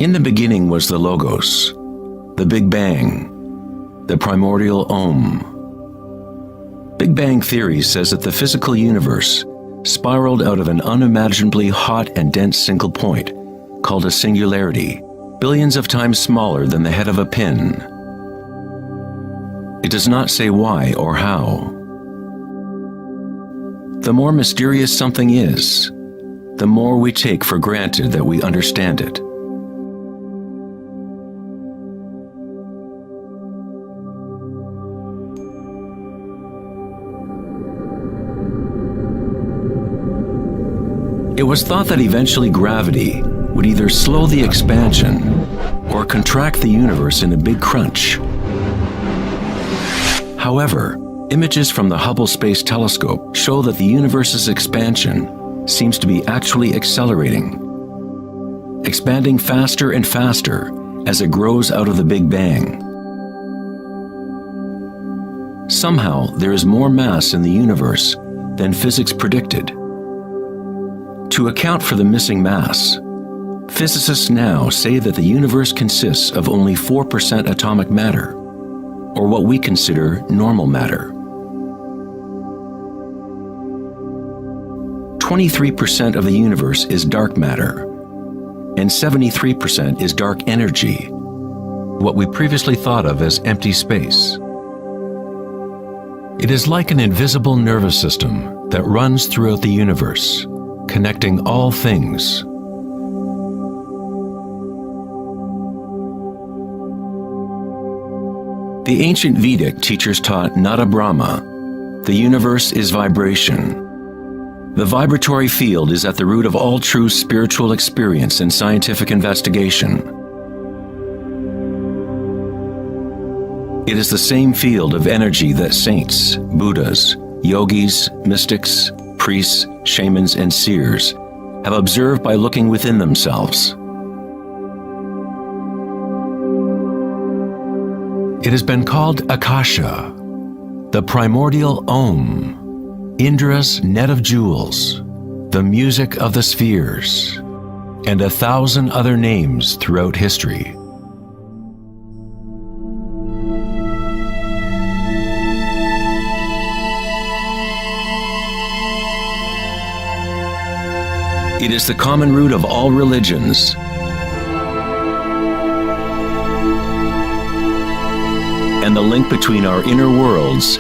In the beginning was the Logos, the Big Bang, the primordial Om. Big Bang theory says that the physical universe spiraled out of an unimaginably hot and dense single point, called a singularity, billions of times smaller than the head of a pin. It does not say why or how. The more mysterious something is, the more we take for granted that we understand it. It was thought that eventually gravity would either slow the expansion or contract the universe in a big crunch. However, images from the Hubble Space Telescope show that the universe's expansion seems to be actually accelerating, expanding faster and faster as it grows out of the Big Bang. Somehow, there is more mass in the universe than physics predicted. To account for the missing mass, physicists now say that the universe consists of only 4% atomic matter, or what we consider normal matter. 23% of the universe is dark matter, and 73% is dark energy, what we previously thought of as empty space. It is like an invisible nervous system that runs throughout the universe, connecting all things. The ancient Vedic teachers taught Nada Brahma, the universe is vibration. The vibratory field is at the root of all true spiritual experience and scientific investigation. It is the same field of energy that saints, Buddhas, yogis, mystics, priests, shamans, and seers have observed by looking within themselves. It has been called Akasha, the primordial Om, Indra's net of jewels, the music of the spheres, and 1,000 other names throughout history. It is the common root of all religions. And the link between our inner worlds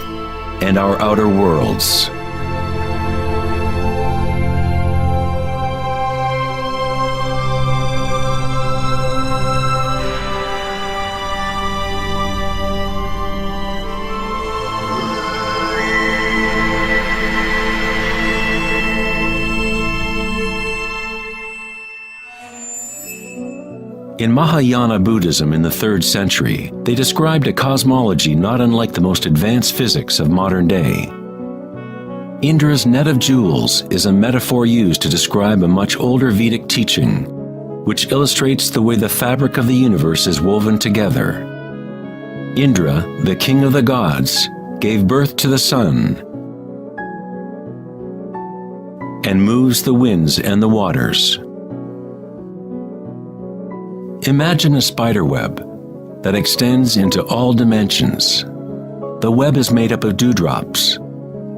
and our outer worlds. In Mahayana Buddhism in the 3rd century, they described a cosmology not unlike the most advanced physics of modern day. Indra's net of jewels is a metaphor used to describe a much older Vedic teaching, which illustrates the way the fabric of the universe is woven together. Indra, the king of the gods, gave birth to the sun and moves the winds and the waters. Imagine a spider web that extends into all dimensions. The web is made up of dewdrops,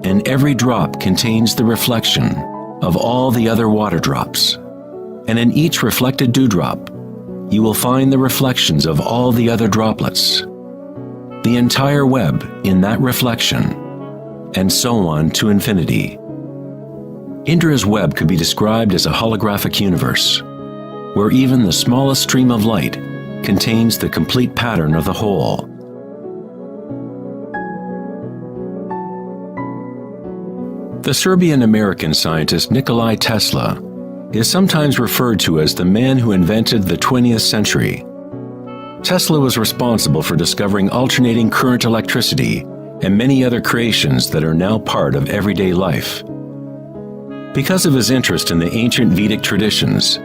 and every drop contains the reflection of all the other water drops. And in each reflected dewdrop, you will find the reflections of all the other droplets. The entire web in that reflection, and so on to infinity. Indra's web could be described as a holographic universe, where even the smallest stream of light contains the complete pattern of the whole. The Serbian-American scientist Nikola Tesla is sometimes referred to as the man who invented the 20th century. Tesla was responsible for discovering alternating current electricity and many other creations that are now part of everyday life. Because of his interest in the ancient Vedic traditions,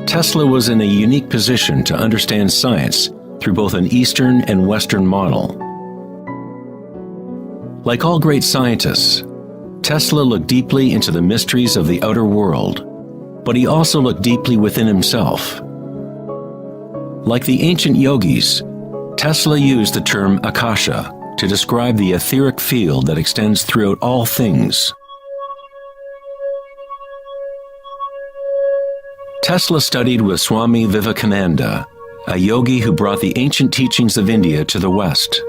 Tesla was in a unique position to understand science through both an Eastern and Western model. Like all great scientists, Tesla looked deeply into the mysteries of the outer world, but he also looked deeply within himself. Like the ancient yogis, Tesla used the term akasha to describe the etheric field that extends throughout all things. Tesla studied with Swami Vivekananda, a yogi who brought the ancient teachings of India to the West.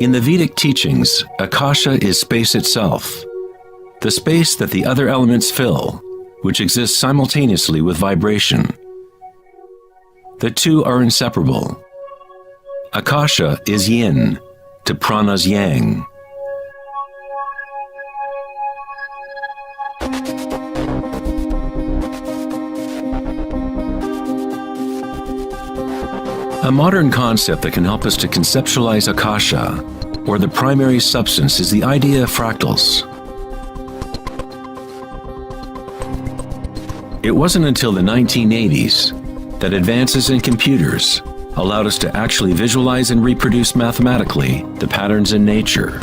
In the Vedic teachings, akasha is space itself, the space that the other elements fill, which exists simultaneously with vibration. The two are inseparable. Akasha is yin to prana's yang. A modern concept that can help us to conceptualize akasha, or the primary substance, is the idea of fractals. It wasn't until the 1980s that advances in computers allowed us to actually visualize and reproduce mathematically the patterns in nature.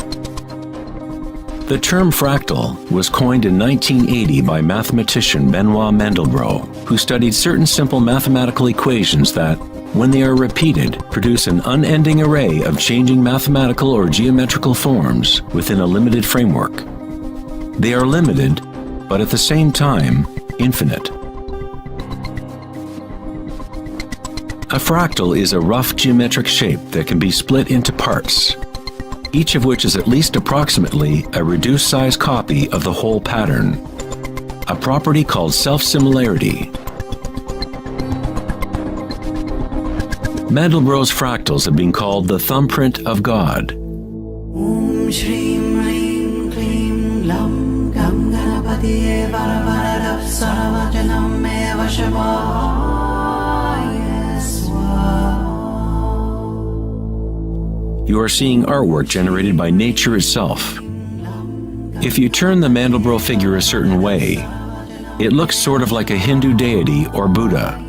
The term fractal was coined in 1980 by mathematician Benoit Mandelbrot, who studied certain simple mathematical equations that, when they are repeated, produce an unending array of changing mathematical or geometrical forms within a limited framework. They are limited, but at the same time, infinite. A fractal is a rough geometric shape that can be split into parts, each of which is at least approximately a reduced size copy of the whole pattern, a property called self-similarity. Mandelbrot's fractals have been called the thumbprint of God. Om Shrim Rim Klim Lam Gam Ganapatiye Varavarada Saravajanam Eva Shavaya Swaha. You are seeing artwork generated by nature itself. If you turn the Mandelbrot figure a certain way, it looks sort of like a Hindu deity or Buddha.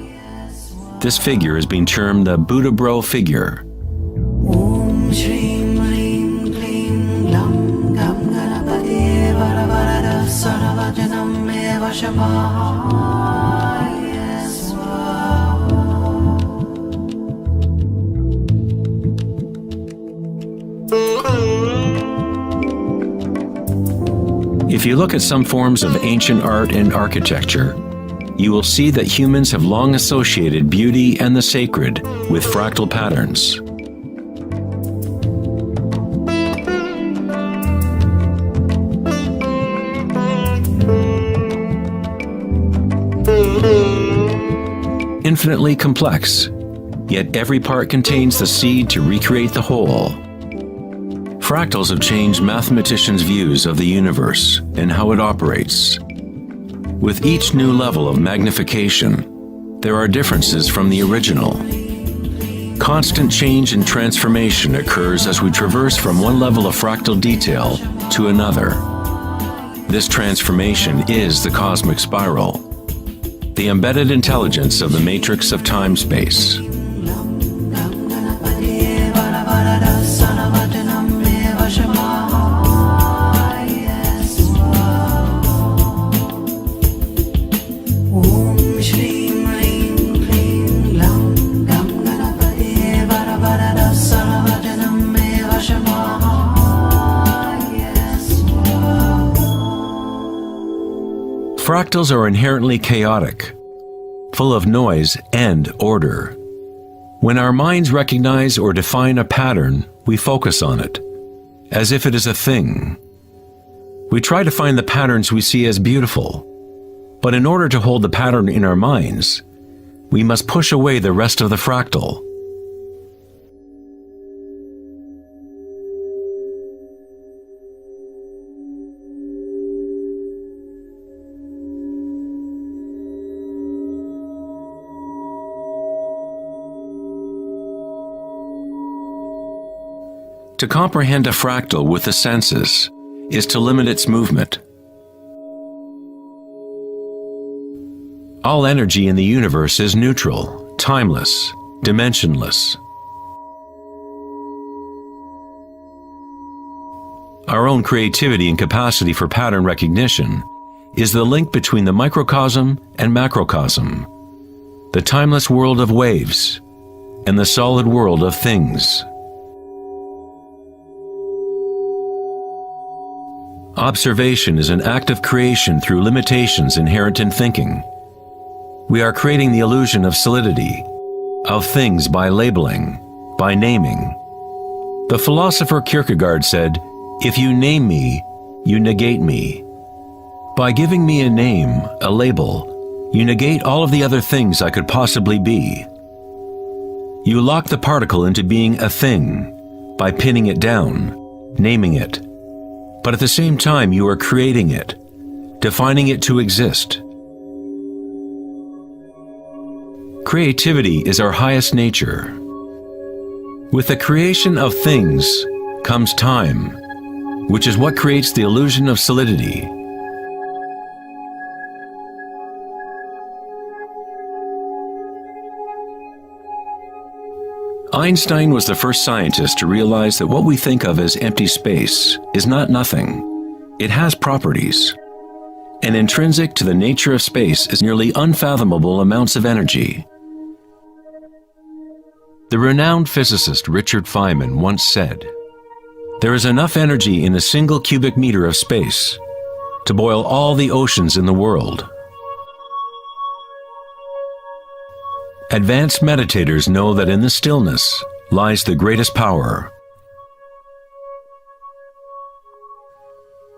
This figure has been termed the Buddha-bro figure. Om Shrim Rim Klim Lam Gam Ganapatiye Varavarada Saravajanam Eva Shavaya Swaha. If you look at some forms of ancient art and architecture, you will see that humans have long associated beauty and the sacred with fractal patterns. Infinitely complex, yet every part contains the seed to recreate the whole. Fractals have changed mathematicians' views of the universe and how it operates. With each new level of magnification, there are differences from the original. Constant change and transformation occurs as we traverse from one level of fractal detail to another. This transformation is the cosmic spiral, the embedded intelligence of the matrix of time-space. Fractals are inherently chaotic, full of noise and order. When our minds recognize or define a pattern, we focus on it, as if it is a thing. We try to find the patterns we see as beautiful, but in order to hold the pattern in our minds, we must push away the rest of the fractal. To comprehend a fractal with the senses is to limit its movement. All energy in the universe is neutral, timeless, dimensionless. Our own creativity and capacity for pattern recognition is the link between the microcosm and macrocosm, the timeless world of waves, and the solid world of things. Observation is an act of creation through limitations inherent in thinking. We are creating the illusion of solidity, of things by labeling, by naming. The philosopher Kierkegaard said, "If you name me, you negate me." By giving me a name, a label, you negate all of the other things I could possibly be. You lock the particle into being a thing by pinning it down, naming it. But at the same time, you are creating it, defining it to exist. Creativity is our highest nature. With the creation of things comes time, which is what creates the illusion of solidity. Einstein was the first scientist to realize that what we think of as empty space is not nothing. It has properties. And intrinsic to the nature of space is nearly unfathomable amounts of energy. The renowned physicist Richard Feynman once said, "There is enough energy in a single cubic meter of space to boil all the oceans in the world." Advanced meditators know that in the stillness lies the greatest power.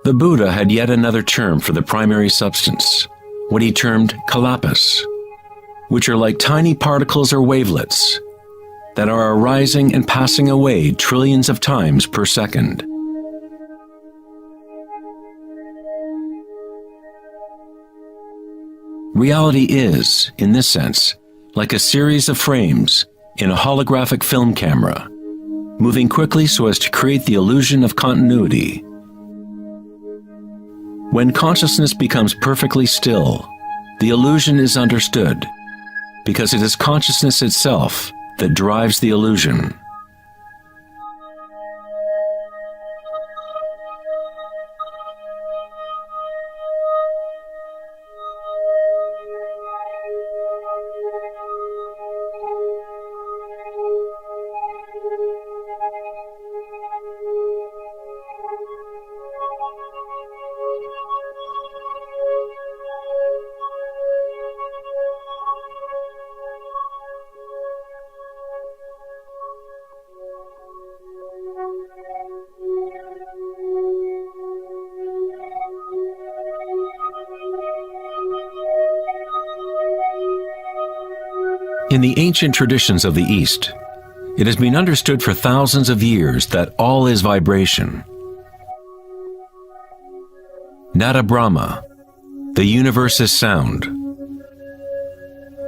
The Buddha had yet another term for the primary substance, what he termed kalpas, which are like tiny particles or wavelets that are arising and passing away trillions of times per second. Reality is, in this sense, like a series of frames in a holographic film camera, moving quickly so as to create the illusion of continuity. When consciousness becomes perfectly still, the illusion is understood, because it is consciousness itself that drives the illusion. In the ancient traditions of the East, it has been understood for thousands of years that all is vibration. Nada Brahma, the universe is sound.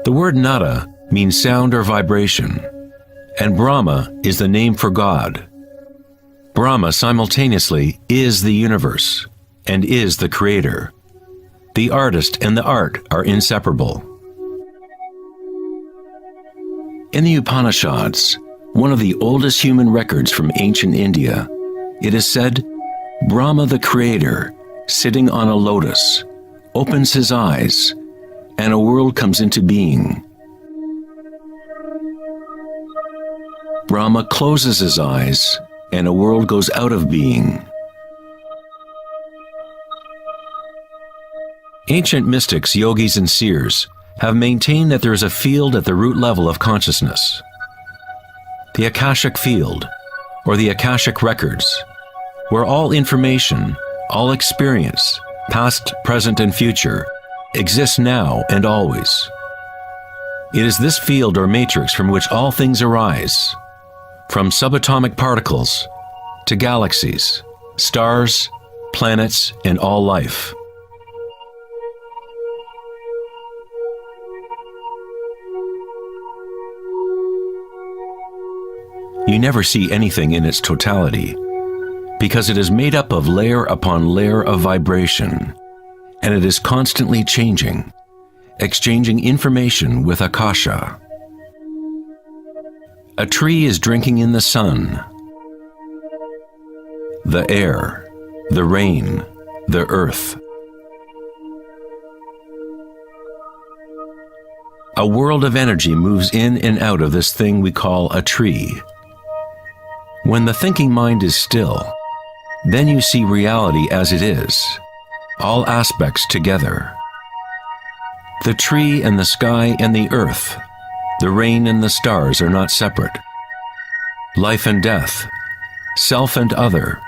The word nada means sound or vibration, and Brahma is the name for God. Brahma simultaneously is the universe and is the creator. The artist and the art are inseparable. In the Upanishads, one of the oldest human records from ancient India, it is said, Brahma the creator, sitting on a lotus, opens his eyes, and a world comes into being. Brahma closes his eyes, and a world goes out of being. Ancient mystics, yogis, and seers have maintained that there is a field at the root level of consciousness. The Akashic field, or the Akashic records, where all information, all experience, past, present, and future, exists now and always. It is this field or matrix from which all things arise, from subatomic particles to galaxies, stars, planets, and all life. You never see anything in its totality, because it is made up of layer upon layer of vibration, and it is constantly changing, exchanging information with Akasha. A tree is drinking in the sun, the air, the rain, the earth. a world of energy moves in and out of this thing we call a tree. When the thinking mind is still, then you see reality as it is, all aspects together. The tree and the sky and the earth, the rain and the stars are not separate. Life and death, self and other,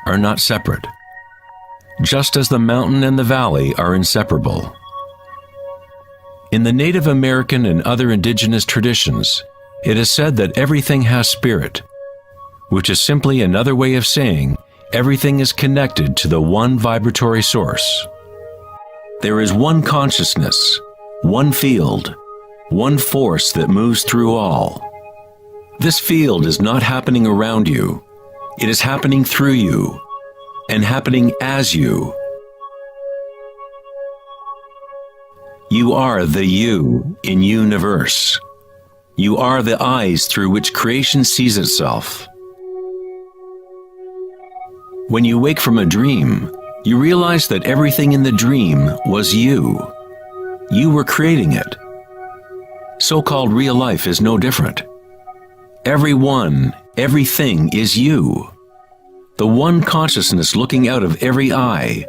are not separate, just as the mountain and the valley are inseparable. In the Native American and other indigenous traditions, it is said that everything has spirit, which is simply another way of saying everything is connected to the one vibratory source. There is one consciousness, one field, one force that moves through all. This field is not happening around you, it is happening through you, and happening as you. You are the you in universe. You are the eyes through which creation sees itself. When you wake from a dream, you realize that everything in the dream was you. You were creating it. So-called real life is no different. Everyone, everything is you. The one consciousness looking out of every eye.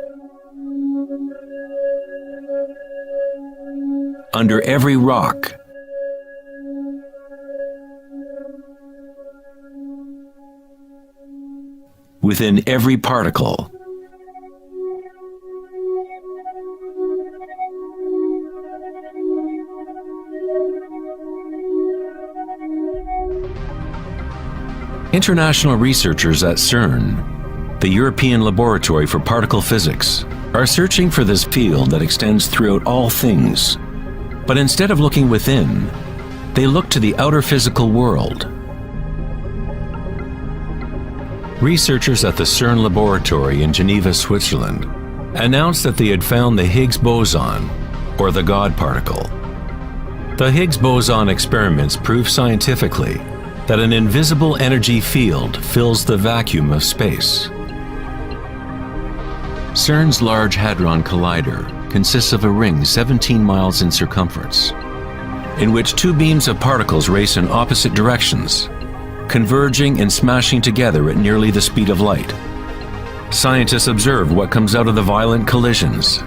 Under every rock. Within every particle. International researchers at CERN, the European Laboratory for Particle Physics, are searching for this field that extends throughout all things. But instead of looking within, they look to the outer physical world. Researchers at the CERN laboratory in Geneva, Switzerland, announced that they had found the Higgs boson, or the God particle. The Higgs boson experiments prove scientifically that an invisible energy field fills the vacuum of space. CERN's Large Hadron Collider consists of a ring 17 miles in circumference, in which two beams of particles race in opposite directions, converging and smashing together at nearly the speed of light. Scientists observe what comes out of the violent collisions.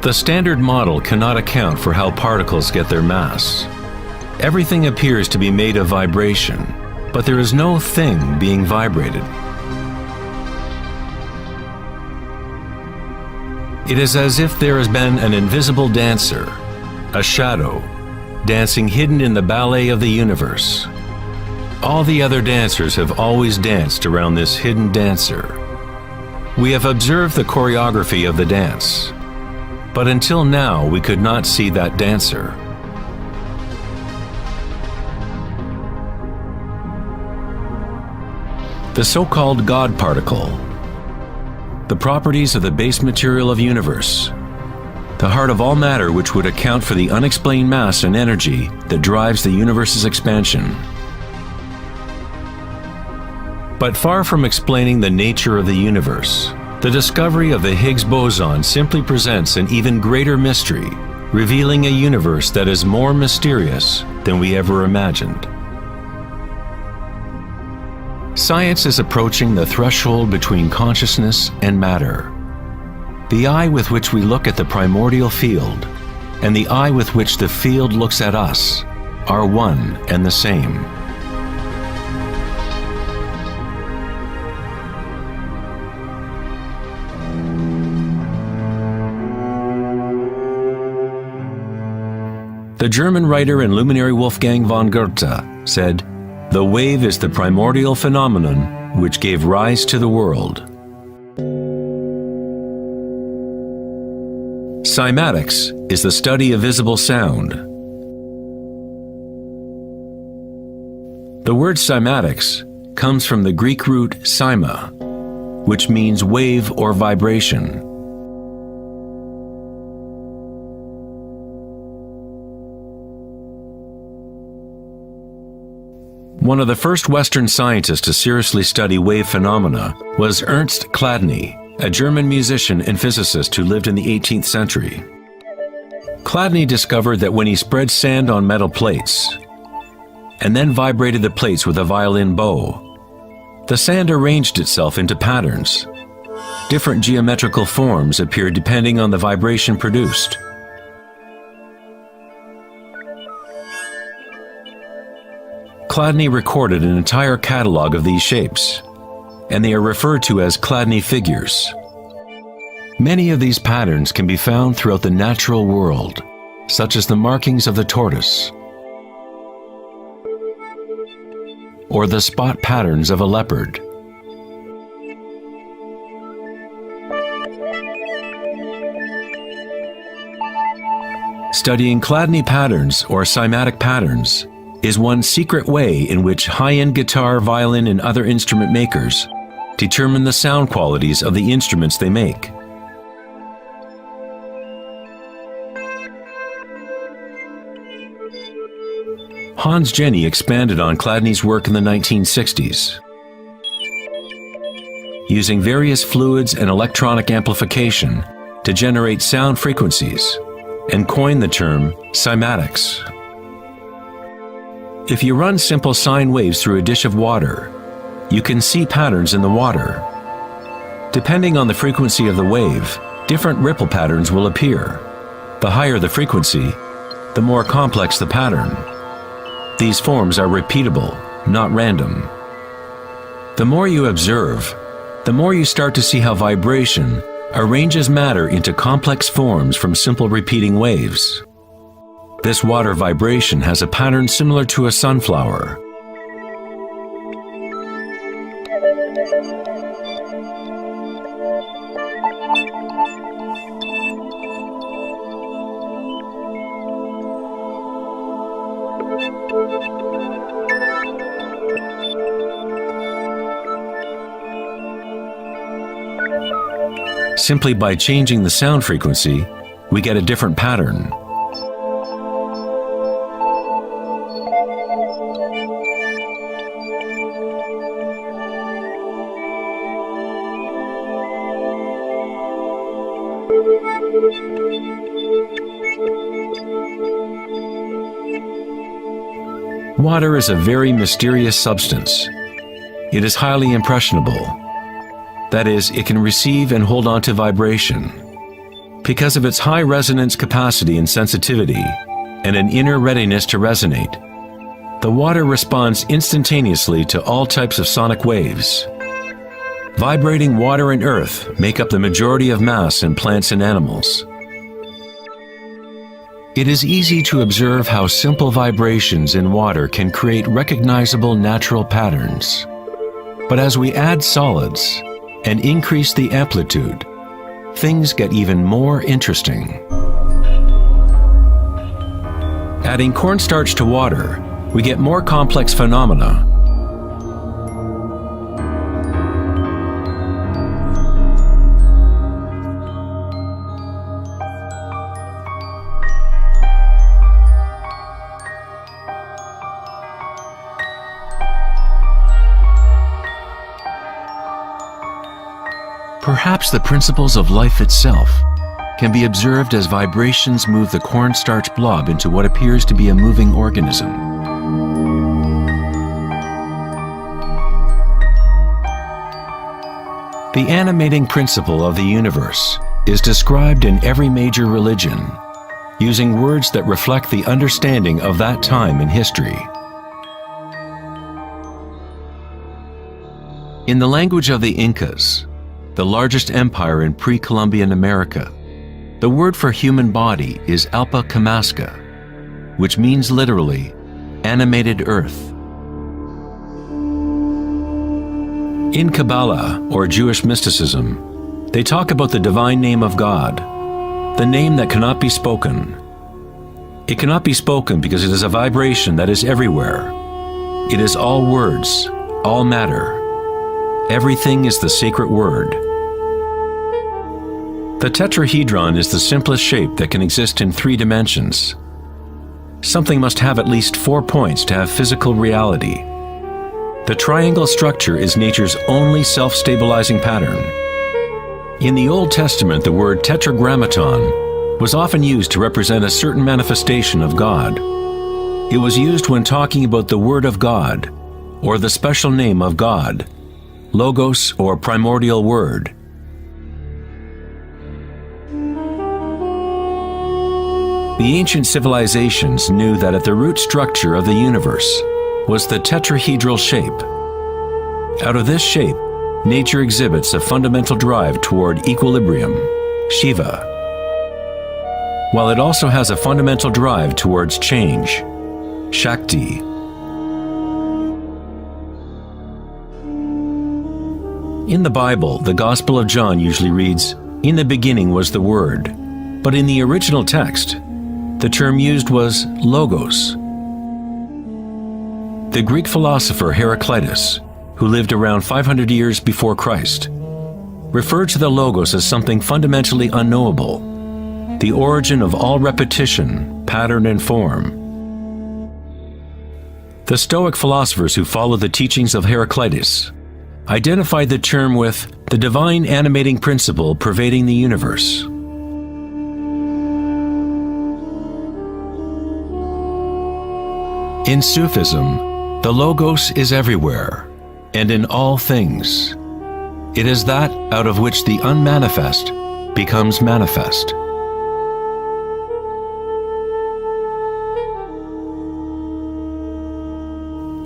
The standard model cannot account for how particles get their mass. Everything appears to be made of vibration, but there is no thing being vibrated. It is as if there has been an invisible dancer, a shadow, dancing hidden in the ballet of the universe. All the other dancers have always danced around this hidden dancer. We have observed the choreography of the dance, but until now we could not see that dancer. The so-called God particle, the properties of the base material of universe, the heart of all matter which would account for the unexplained mass and energy that drives the universe's expansion. But far from explaining the nature of the universe, the discovery of the Higgs boson simply presents an even greater mystery, revealing a universe that is more mysterious than we ever imagined. Science is approaching the threshold between consciousness and matter. The eye with which we look at the primordial field and the eye with which the field looks at us are one and the same. The German writer and luminary Wolfgang von Goethe said, "The wave is the primordial phenomenon which gave rise to the world." Cymatics is the study of visible sound. The word cymatics comes from the Greek root cyma, which means wave or vibration. One of the first Western scientists to seriously study wave phenomena was Ernst Chladni, a German musician and physicist who lived in the 18th century. Chladni discovered that when he spread sand on metal plates and then vibrated the plates with a violin bow, the sand arranged itself into patterns. Different geometrical forms appeared depending on the vibration produced. Chladni recorded an entire catalog of these shapes, and they are referred to as Chladni figures. Many of these patterns can be found throughout the natural world, such as the markings of the tortoise, or the spot patterns of a leopard. Studying Chladni patterns or cymatic patterns is one secret way in which high-end guitar, violin, and other instrument makers determine the sound qualities of the instruments they make. Hans Jenny expanded on Chladni's work in the 1960s. Using various fluids and electronic amplification to generate sound frequencies, and coined the term cymatics. If you run simple sine waves through a dish of water, you can see patterns in the water. Depending on the frequency of the wave, different ripple patterns will appear. The higher the frequency, the more complex the pattern. These forms are repeatable, not random. The more you observe, the more you start to see how vibration arranges matter into complex forms from simple repeating waves. This water vibration has a pattern similar to a sunflower. Simply by changing the sound frequency, we get a different pattern. Water is a very mysterious substance. It is highly impressionable. That is, it can receive and hold on to vibration. Because of its high resonance capacity and sensitivity, and an inner readiness to resonate, the water responds instantaneously to all types of sonic waves. Vibrating water and earth make up the majority of mass in plants and animals. It is easy to observe how simple vibrations in water can create recognizable natural patterns. But as we add solids and increase the amplitude, things get even more interesting. Adding cornstarch to water, we get more complex phenomena. Perhaps the principles of life itself can be observed as vibrations move the cornstarch blob into what appears to be a moving organism. The animating principle of the universe is described in every major religion, using words that reflect the understanding of that time in history. In the language of the Incas, the largest empire in pre-Columbian America, the word for human body is Alpa Kamasca, which means literally, animated earth. In Kabbalah, or Jewish mysticism, they talk about the divine name of God, the name that cannot be spoken. It cannot be spoken because it is a vibration that is everywhere. It is all words, all matter. Everything is the sacred word. The tetrahedron is the simplest shape that can exist in 3 dimensions. Something must have at least 4 points to have physical reality. The triangle structure is nature's only self-stabilizing pattern. In the Old Testament, the word tetragrammaton was often used to represent a certain manifestation of God. It was used when talking about the Word of God, or the special name of God, Logos or primordial word. The ancient civilizations knew that at the root structure of the universe was the tetrahedral shape. Out of this shape, nature exhibits a fundamental drive toward equilibrium, Shiva, while it also has a fundamental drive towards change, Shakti. In the Bible, the Gospel of John usually reads, "In the beginning was the Word," but in the original text, the term used was logos. The Greek philosopher Heraclitus, who lived around 500 years before Christ, referred to the logos as something fundamentally unknowable, the origin of all repetition, pattern, and form. The Stoic philosophers who followed the teachings of Heraclitus identified the term with the divine animating principle pervading the universe. In Sufism, the Logos is everywhere and in all things. It is that out of which the unmanifest becomes manifest.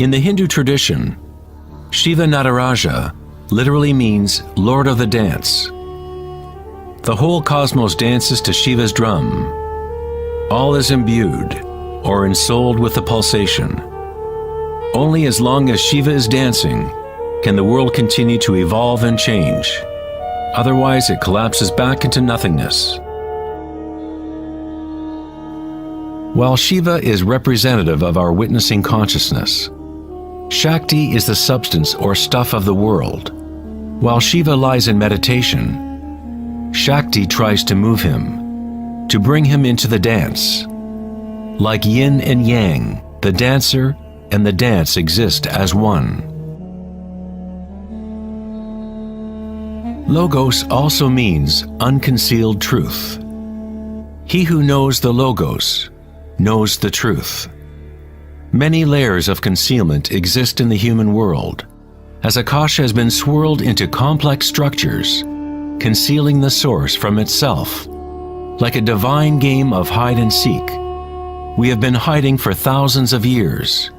In the Hindu tradition, Shiva Nataraja literally means Lord of the Dance. The whole cosmos dances to Shiva's drum. All is imbued or ensouled with the pulsation. Only as long as Shiva is dancing can the world continue to evolve and change. Otherwise, it collapses back into nothingness. While Shiva is representative of our witnessing consciousness, Shakti is the substance or stuff of the world. While Shiva lies in meditation, Shakti tries to move him, to bring him into the dance. Like yin and yang, the dancer and the dance exist as one. Logos also means unconcealed truth. He who knows the Logos knows the truth. Many layers of concealment exist in the human world, as Akasha has been swirled into complex structures, concealing the source from itself. Like a divine game of hide and seek, we have been hiding for thousands of years,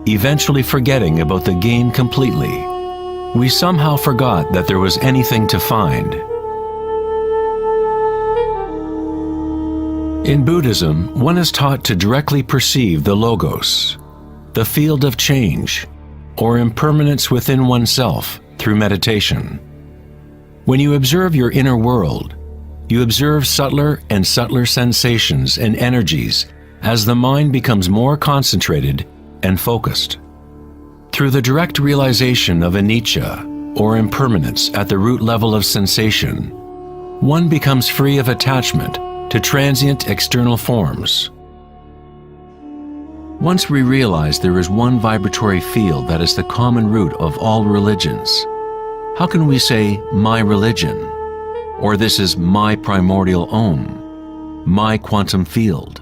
eventually forgetting about the game completely. We somehow forgot that there was anything to find. In Buddhism, one is taught to directly perceive the Logos, the field of change, or impermanence within oneself through meditation. When you observe your inner world, you observe subtler and subtler sensations and energies as the mind becomes more concentrated and focused. Through the direct realization of anicca, or impermanence at the root level of sensation, one becomes free of attachment to transient external forms. Once we realize there is one vibratory field that is the common root of all religions, how can we say, my religion, or this is my primordial Om, my quantum field?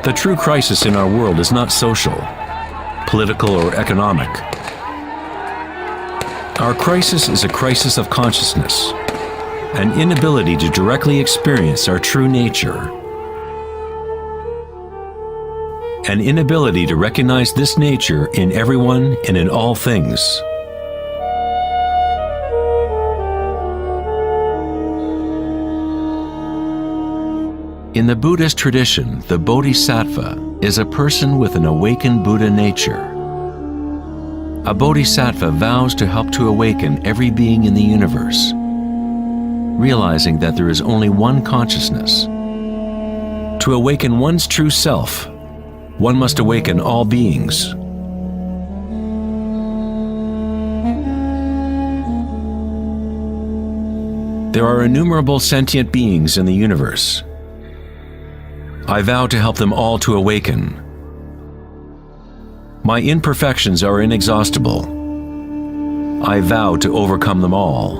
The true crisis in our world is not social, political, or economic. Our crisis is a crisis of consciousness, an inability to directly experience our true nature, an inability to recognize this nature in everyone and in all things. In the Buddhist tradition, the Bodhisattva is a person with an awakened Buddha nature. A Bodhisattva vows to help to awaken every being in the universe, realizing that there is only one consciousness. To awaken one's true self, one must awaken all beings, There are innumerable sentient beings in the universe. I vow to help them all to awaken. My imperfections are inexhaustible. I vow to overcome them all.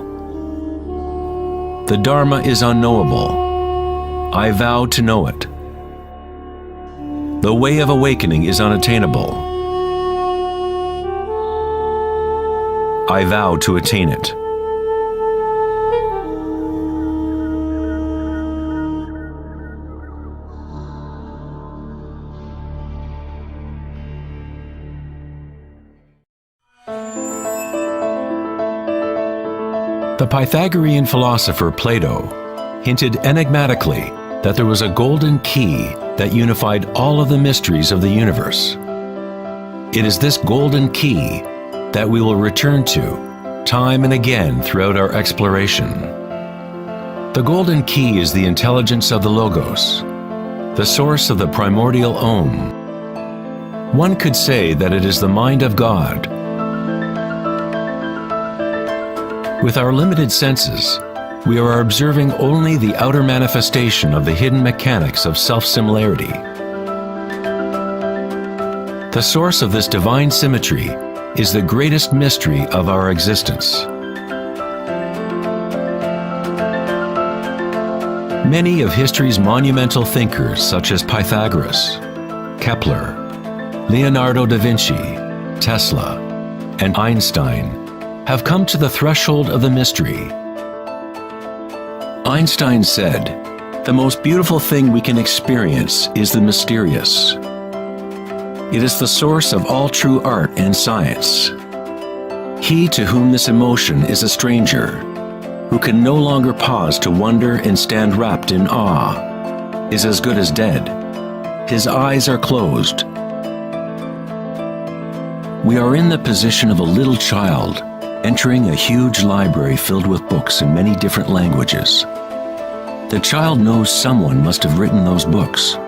The Dharma is unknowable. I vow to know it. The way of awakening is unattainable. I vow to attain it. The Pythagorean philosopher Plato hinted enigmatically that there was a golden key that unified all of the mysteries of the universe. It is this golden key that we will return to time and again throughout our exploration. The golden key is the intelligence of the Logos, the source of the primordial Om. One could say that it is the mind of God. With our limited senses, we are observing only the outer manifestation of the hidden mechanics of self-similarity. The source of this divine symmetry is the greatest mystery of our existence. Many of history's monumental thinkers, such as Pythagoras, Kepler, Leonardo da Vinci, Tesla, and Einstein, have come to the threshold of the mystery. Einstein said, "The most beautiful thing we can experience is the mysterious. It is the source of all true art and science. He to whom this emotion is a stranger, who can no longer pause to wonder and stand wrapped in awe, is as good as dead. His eyes are closed." We are in the position of a little child entering a huge library filled with books in many different languages. The child knows someone must have written those books.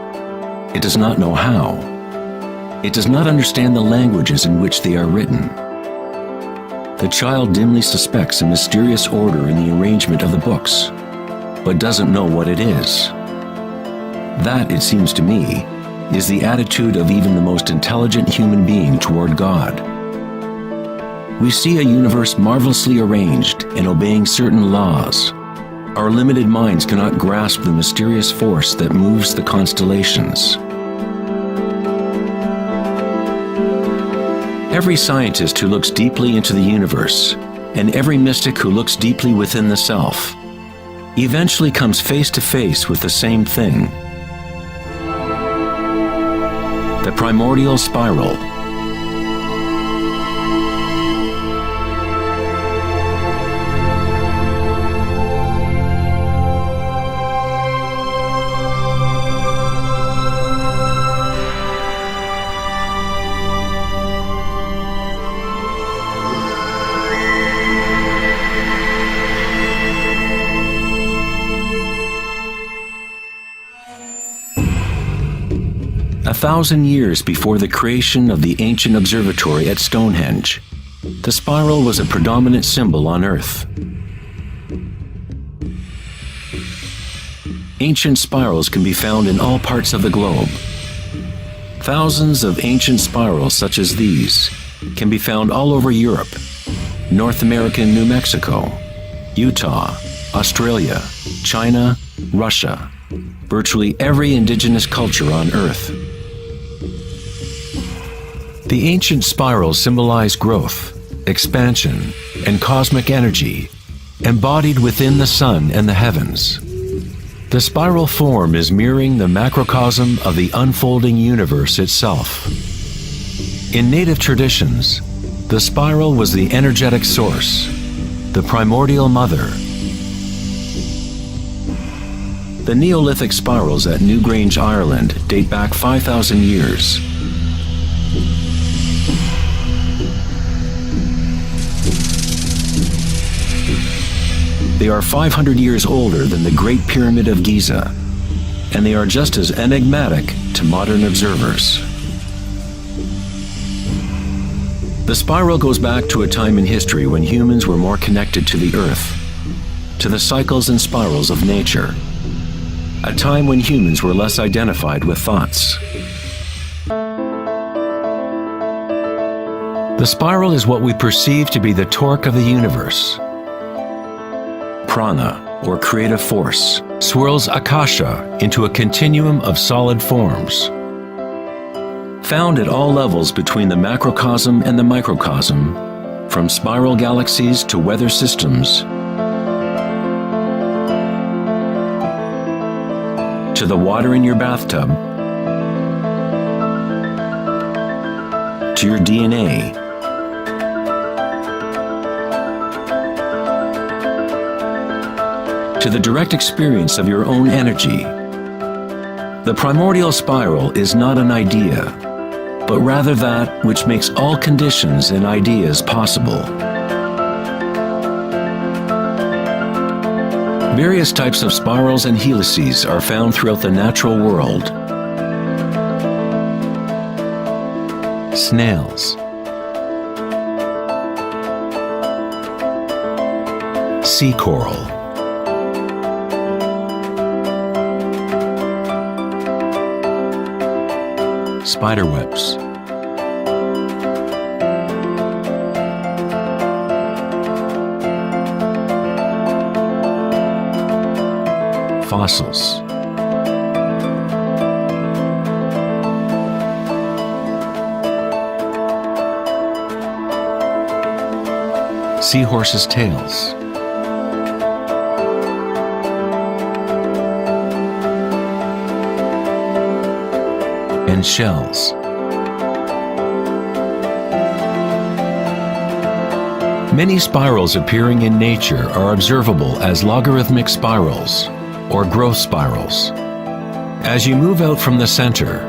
It does not know how. It does not understand the languages in which they are written. The child dimly suspects a mysterious order in the arrangement of the books, but doesn't know what it is. That, it seems to me, is the attitude of even the most intelligent human being toward God. We see a universe marvelously arranged and obeying certain laws. Our limited minds cannot grasp the mysterious force that moves the constellations. Every scientist who looks deeply into the universe, and every mystic who looks deeply within the self, eventually comes face to face with the same thing: the primordial spiral. A 1,000 years before the creation of the ancient observatory at Stonehenge, the spiral was a predominant symbol on Earth. Ancient spirals can be found in all parts of the globe. Thousands of ancient spirals such as these can be found all over Europe, North America and New Mexico, Utah, Australia, China, Russia, virtually every indigenous culture on Earth. The ancient spirals symbolize growth, expansion, and cosmic energy embodied within the sun and the heavens. The spiral form is mirroring the macrocosm of the unfolding universe itself. In native traditions, the spiral was the energetic source, the primordial mother. The Neolithic spirals at Newgrange, Ireland date back 5,000 years. They are 500 years older than the Great Pyramid of Giza, and they are just as enigmatic to modern observers. The spiral goes back to a time in history when humans were more connected to the Earth. to the cycles and spirals of nature, a time when humans were less identified with thoughts. The spiral is what we perceive to be the torque of the universe. Prana, or creative force, swirls akasha into a continuum of solid forms. Found at all levels between the macrocosm and the microcosm, from spiral galaxies to weather systems, to the water in your bathtub, to your DNA, to the direct experience of your own energy. The primordial spiral is not an idea, but rather that which makes all conditions and ideas possible. Various types of spirals and helices are found throughout the natural world. Snails, sea coral, spiderwebs, fossils, seahorses' tails, and shells. Many spirals appearing in nature are observable as logarithmic spirals, or growth spirals. As you move out from the center,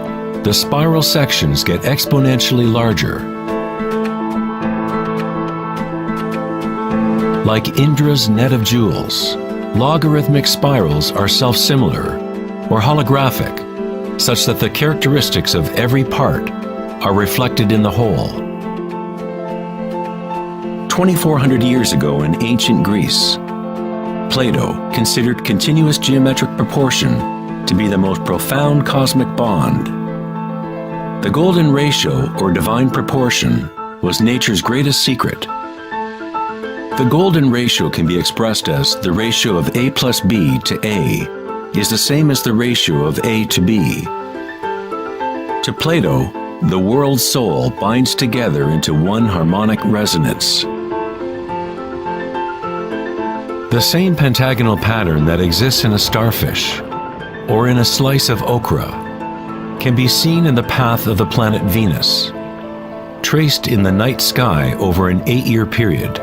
the spiral sections get exponentially larger. Like Indra's net of jewels, logarithmic spirals are self-similar, or holographic, such that the characteristics of every part are reflected in the whole. 2,400 years ago in ancient Greece, Plato considered continuous geometric proportion to be the most profound cosmic bond. The golden ratio, or divine proportion, was nature's greatest secret. The golden ratio can be expressed as the ratio of A plus B to A is the same as the ratio of A to B. To Plato, the world's soul binds together into one harmonic resonance. The same pentagonal pattern that exists in a starfish or in a slice of okra can be seen in the path of the planet Venus, traced in the night sky over an 8-year period.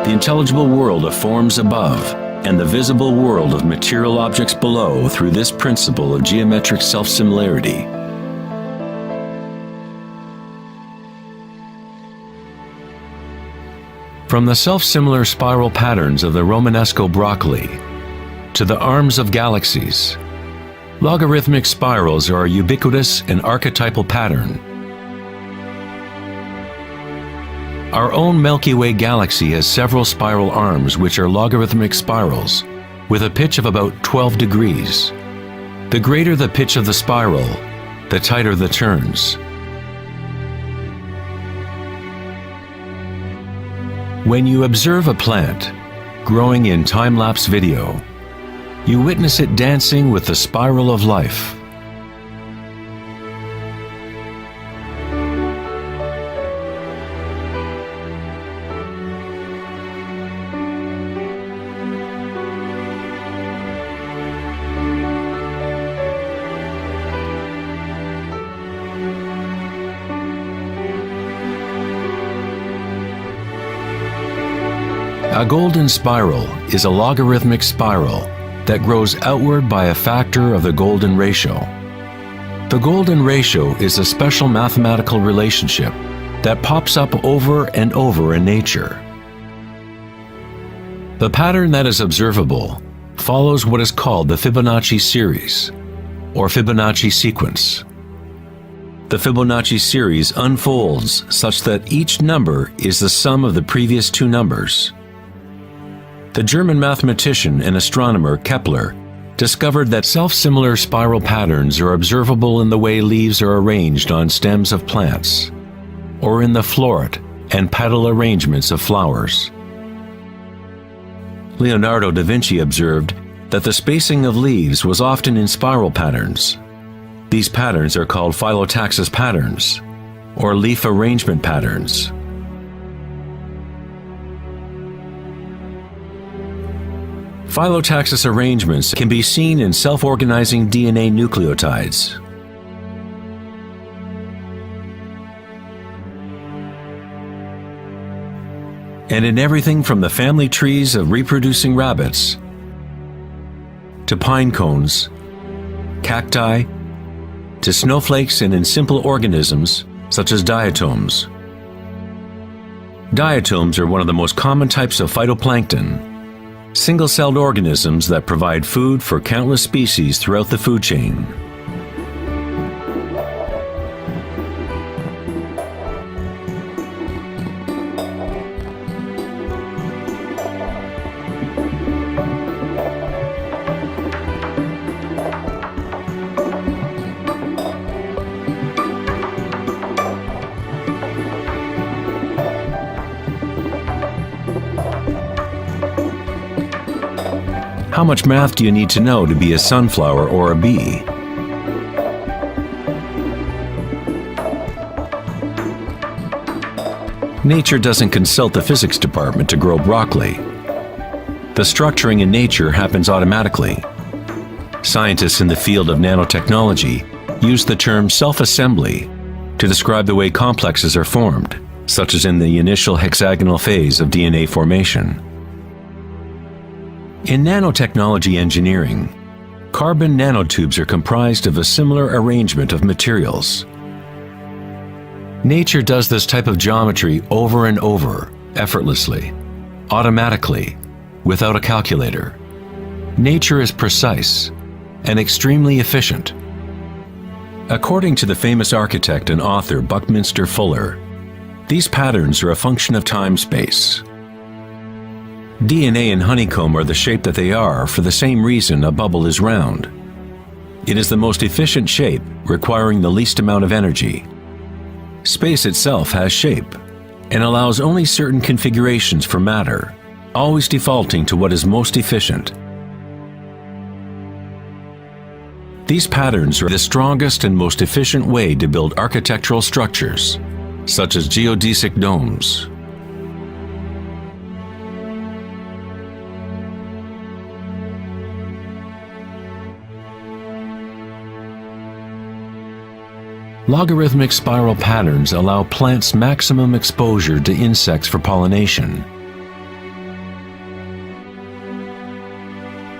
The intelligible world of forms above and the visible world of material objects below through this principle of geometric self-similarity. From the self-similar spiral patterns of the Romanesco broccoli to the arms of galaxies, logarithmic spirals are a ubiquitous and archetypal pattern. Our own Milky Way galaxy has several spiral arms which are logarithmic spirals with a pitch of about 12 degrees. The greater the pitch of the spiral, the tighter the turns. When you observe a plant growing in time-lapse video, you witness it dancing with the spiral of life. A golden spiral is a logarithmic spiral that grows outward by a factor of the golden ratio. The golden ratio is a special mathematical relationship that pops up over and over in nature. The pattern that is observable follows what is called the Fibonacci series, or Fibonacci sequence. The Fibonacci series unfolds such that each number is the sum of the previous two numbers. The German mathematician and astronomer Kepler discovered that self-similar spiral patterns are observable in the way leaves are arranged on stems of plants, or in the floret and petal arrangements of flowers. Leonardo da Vinci observed that the spacing of leaves was often in spiral patterns. These patterns are called phyllotaxis patterns, or leaf arrangement patterns. Phyllotaxis arrangements can be seen in self-organizing DNA nucleotides. And in everything from the family trees of reproducing rabbits to pine cones, cacti, to snowflakes, and in simple organisms such as diatoms. Diatoms are one of the most common types of phytoplankton, single-celled organisms that provide food for countless species throughout the food chain. How much math do you need to know to be a sunflower or a bee? Nature doesn't consult the physics department to grow broccoli. The structuring in nature happens automatically. Scientists in the field of nanotechnology use the term self-assembly to describe the way complexes are formed, such as in the initial hexagonal phase of DNA formation. In nanotechnology engineering, carbon nanotubes are comprised of a similar arrangement of materials. Nature does this type of geometry over and over, effortlessly, automatically, without a calculator. Nature is precise and extremely efficient. According to the famous architect and author Buckminster Fuller, these patterns are a function of time-space. DNA and honeycomb are the shape that they are for the same reason a bubble is round. It is the most efficient shape, requiring the least amount of energy. Space itself has shape and allows only certain configurations for matter, always defaulting to what is most efficient. These patterns are the strongest and most efficient way to build architectural structures, such as geodesic domes. Logarithmic spiral patterns allow plants maximum exposure to insects for pollination,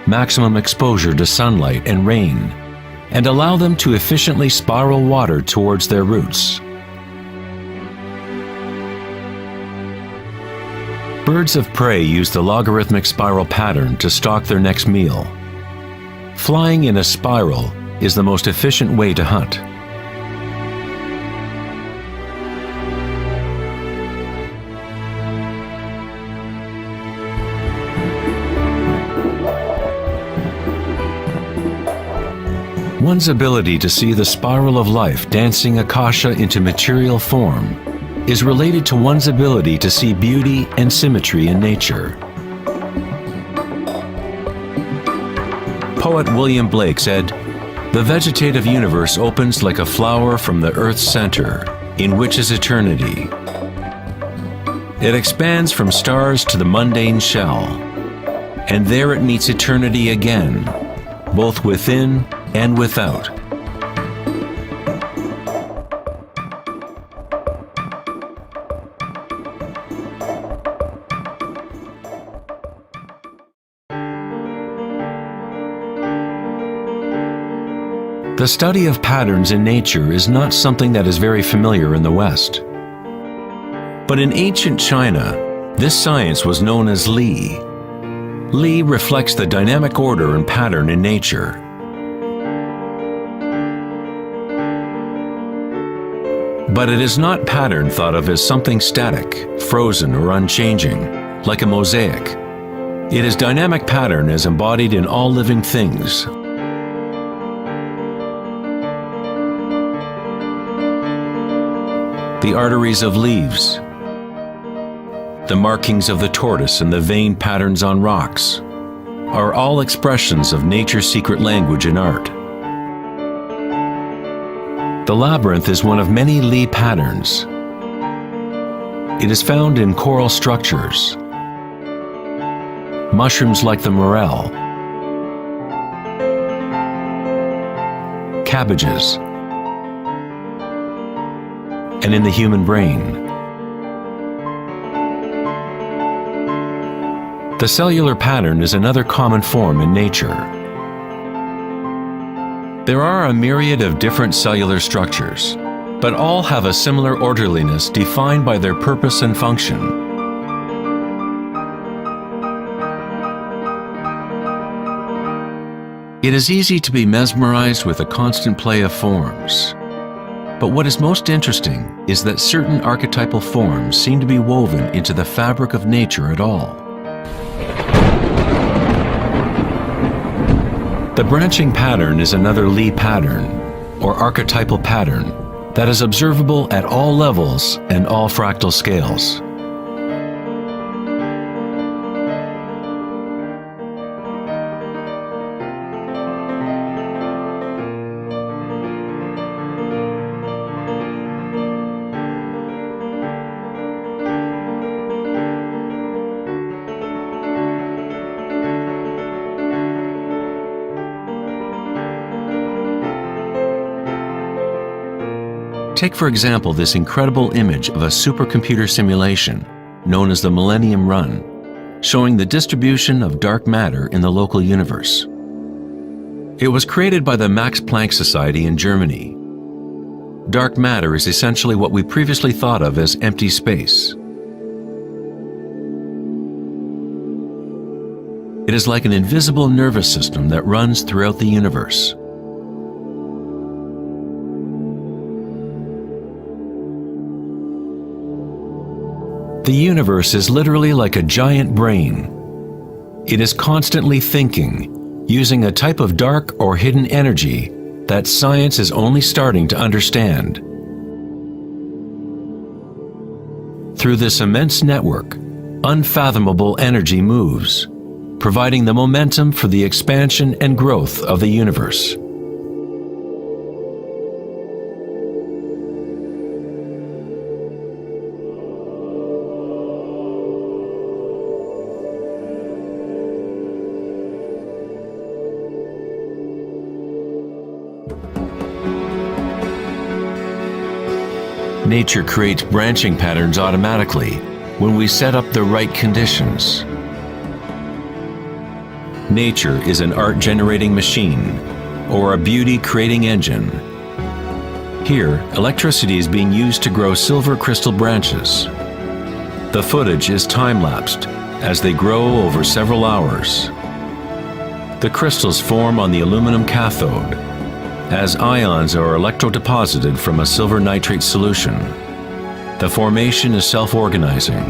maximum exposure to sunlight and rain, and allow them to efficiently spiral water towards their roots. Birds of prey use the logarithmic spiral pattern to stalk their next meal. Flying in a spiral is the most efficient way to hunt. One's ability to see the spiral of life dancing akasha into material form is related to one's ability to see beauty and symmetry in nature. Poet William Blake said, "The vegetative universe opens like a flower from the earth's center, in which is eternity. It expands from stars to the mundane shell, and there it meets eternity again, both within and without." The study of patterns in nature is not something that is very familiar in the West. But in ancient China, this science was known as Li. Li reflects the dynamic order and pattern in nature. But it is not pattern thought of as something static, frozen, or unchanging, like a mosaic. It is dynamic pattern as embodied in all living things. The arteries of leaves, the markings of the tortoise and the vein patterns on rocks are all expressions of nature's secret language in art. The labyrinth is one of many Li patterns. It is found in coral structures, mushrooms like the morel, cabbages, and in the human brain. The cellular pattern is another common form in nature. There are a myriad of different cellular structures, but all have a similar orderliness defined by their purpose and function. It is easy to be mesmerized with the constant play of forms. But what is most interesting is that certain archetypal forms seem to be woven into the fabric of nature at all. The branching pattern is another Li pattern, or archetypal pattern, that is observable at all levels and all fractal scales. Take, for example, this incredible image of a supercomputer simulation known as the Millennium Run, showing the distribution of dark matter in the local universe. It was created by the Max Planck Society in Germany. Dark matter is essentially what we previously thought of as empty space. It is like an invisible nervous system that runs throughout the universe. The universe is literally like a giant brain. It is constantly thinking, using a type of dark or hidden energy that science is only starting to understand. Through this immense network, unfathomable energy moves, providing the momentum for the expansion and growth of the universe. Nature creates branching patterns automatically when we set up the right conditions. Nature is an art-generating machine, or a beauty-creating engine. Here, electricity is being used to grow silver crystal branches. The footage is time-lapsed as they grow over several hours. The crystals form on the aluminum cathode as ions are electrodeposited from a silver nitrate solution. The formation is self-organizing.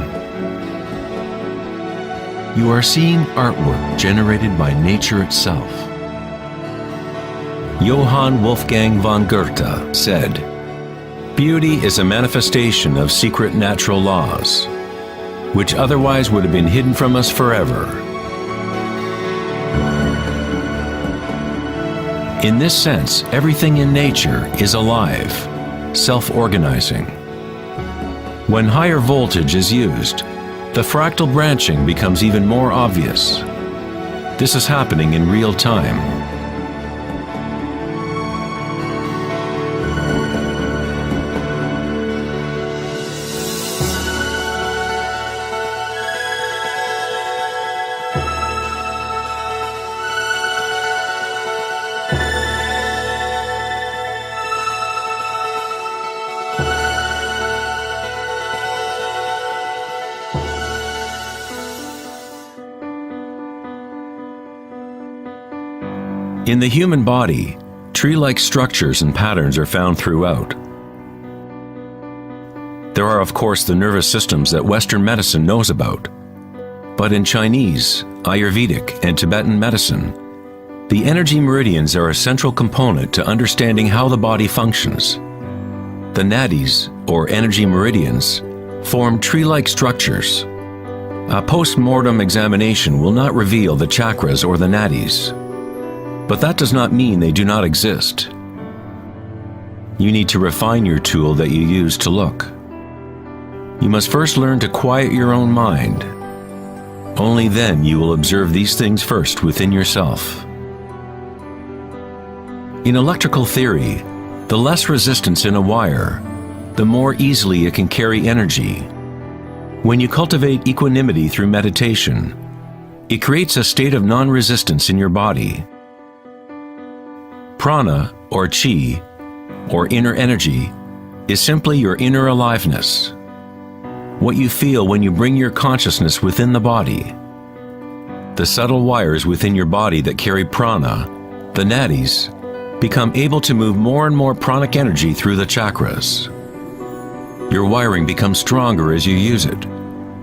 You are seeing artwork generated by nature itself. Johann Wolfgang von Goethe said, "Beauty is a manifestation of secret natural laws, which otherwise would have been hidden from us forever." In this sense, everything in nature is alive, self-organizing. When higher voltage is used, the fractal branching becomes even more obvious. This is happening in real time. In the human body, tree-like structures and patterns are found throughout. There are, of course, the nervous systems that Western medicine knows about. But in Chinese, Ayurvedic, and Tibetan medicine, the energy meridians are a central component to understanding how the body functions. The nadis, or energy meridians, form tree-like structures. A post-mortem examination will not reveal the chakras or the nadis, but that does not mean they do not exist. You need to refine your tool that you use to look. You must first learn to quiet your own mind. Only then you will observe these things first within yourself. In electrical theory, the less resistance in a wire, the more easily it can carry energy. When you cultivate equanimity through meditation, it creates a state of non-resistance in your body. Prana, or chi, or inner energy, is simply your inner aliveness. What you feel when you bring your consciousness within the body. The subtle wires within your body that carry prana, the nadis, become able to move more and more pranic energy through the chakras. Your wiring becomes stronger as you use it,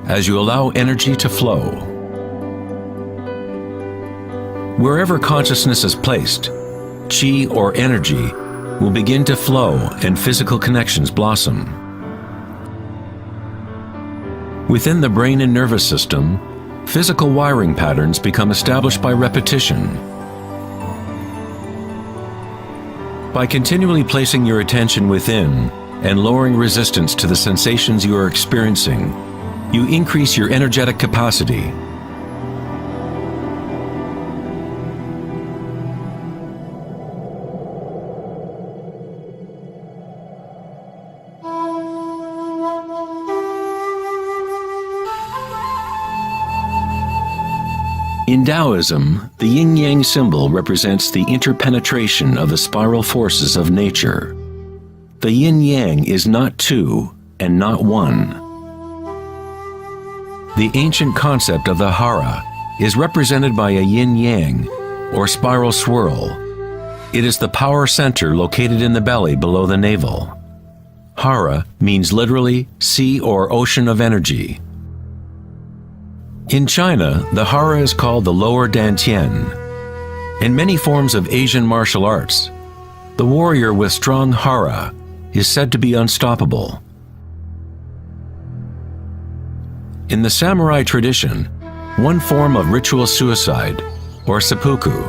as you allow energy to flow. Wherever consciousness is placed, chi or energy will begin to flow and physical connections blossom. Within the brain and nervous system, physical wiring patterns become established by repetition. By continually placing your attention within and lowering resistance to the sensations you are experiencing, you increase your energetic capacity. In Taoism, the yin-yang symbol represents the interpenetration of the spiral forces of nature. The yin-yang is not two and not one. The ancient concept of the hara is represented by a yin-yang, or spiral swirl. It is the power center located in the belly below the navel. Hara means literally sea or ocean of energy. In China, the hara is called the lower dantian. In many forms of Asian martial arts, the warrior with strong hara is said to be unstoppable. In the samurai tradition, one form of ritual suicide, or seppuku,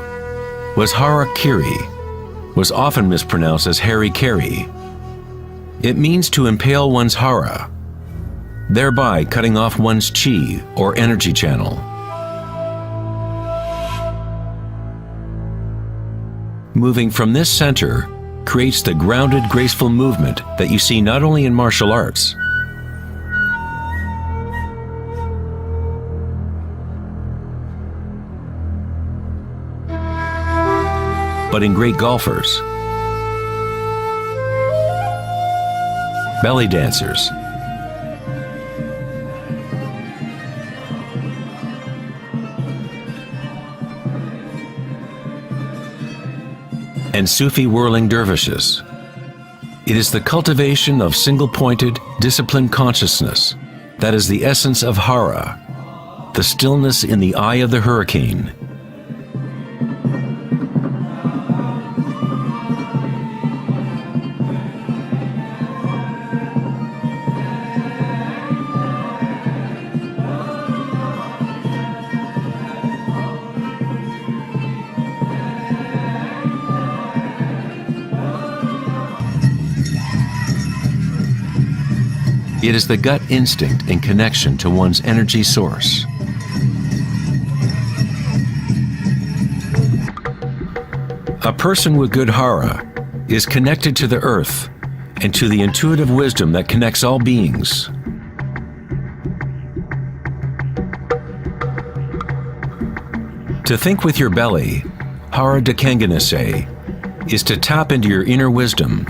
was harakiri, was often mispronounced as harikiri. It means to impale one's hara, thereby cutting off one's chi or energy channel. Moving from this center creates the grounded, graceful movement that you see not only in martial arts, but in great golfers, belly dancers, and Sufi whirling dervishes. It is the cultivation of single-pointed, disciplined consciousness that is the essence of hara, the stillness in the eye of the hurricane. It is the gut instinct and connection to one's energy source. A person with good hara is connected to the earth and to the intuitive wisdom that connects all beings. To think with your belly, hara dakanganase, is to tap into your inner wisdom.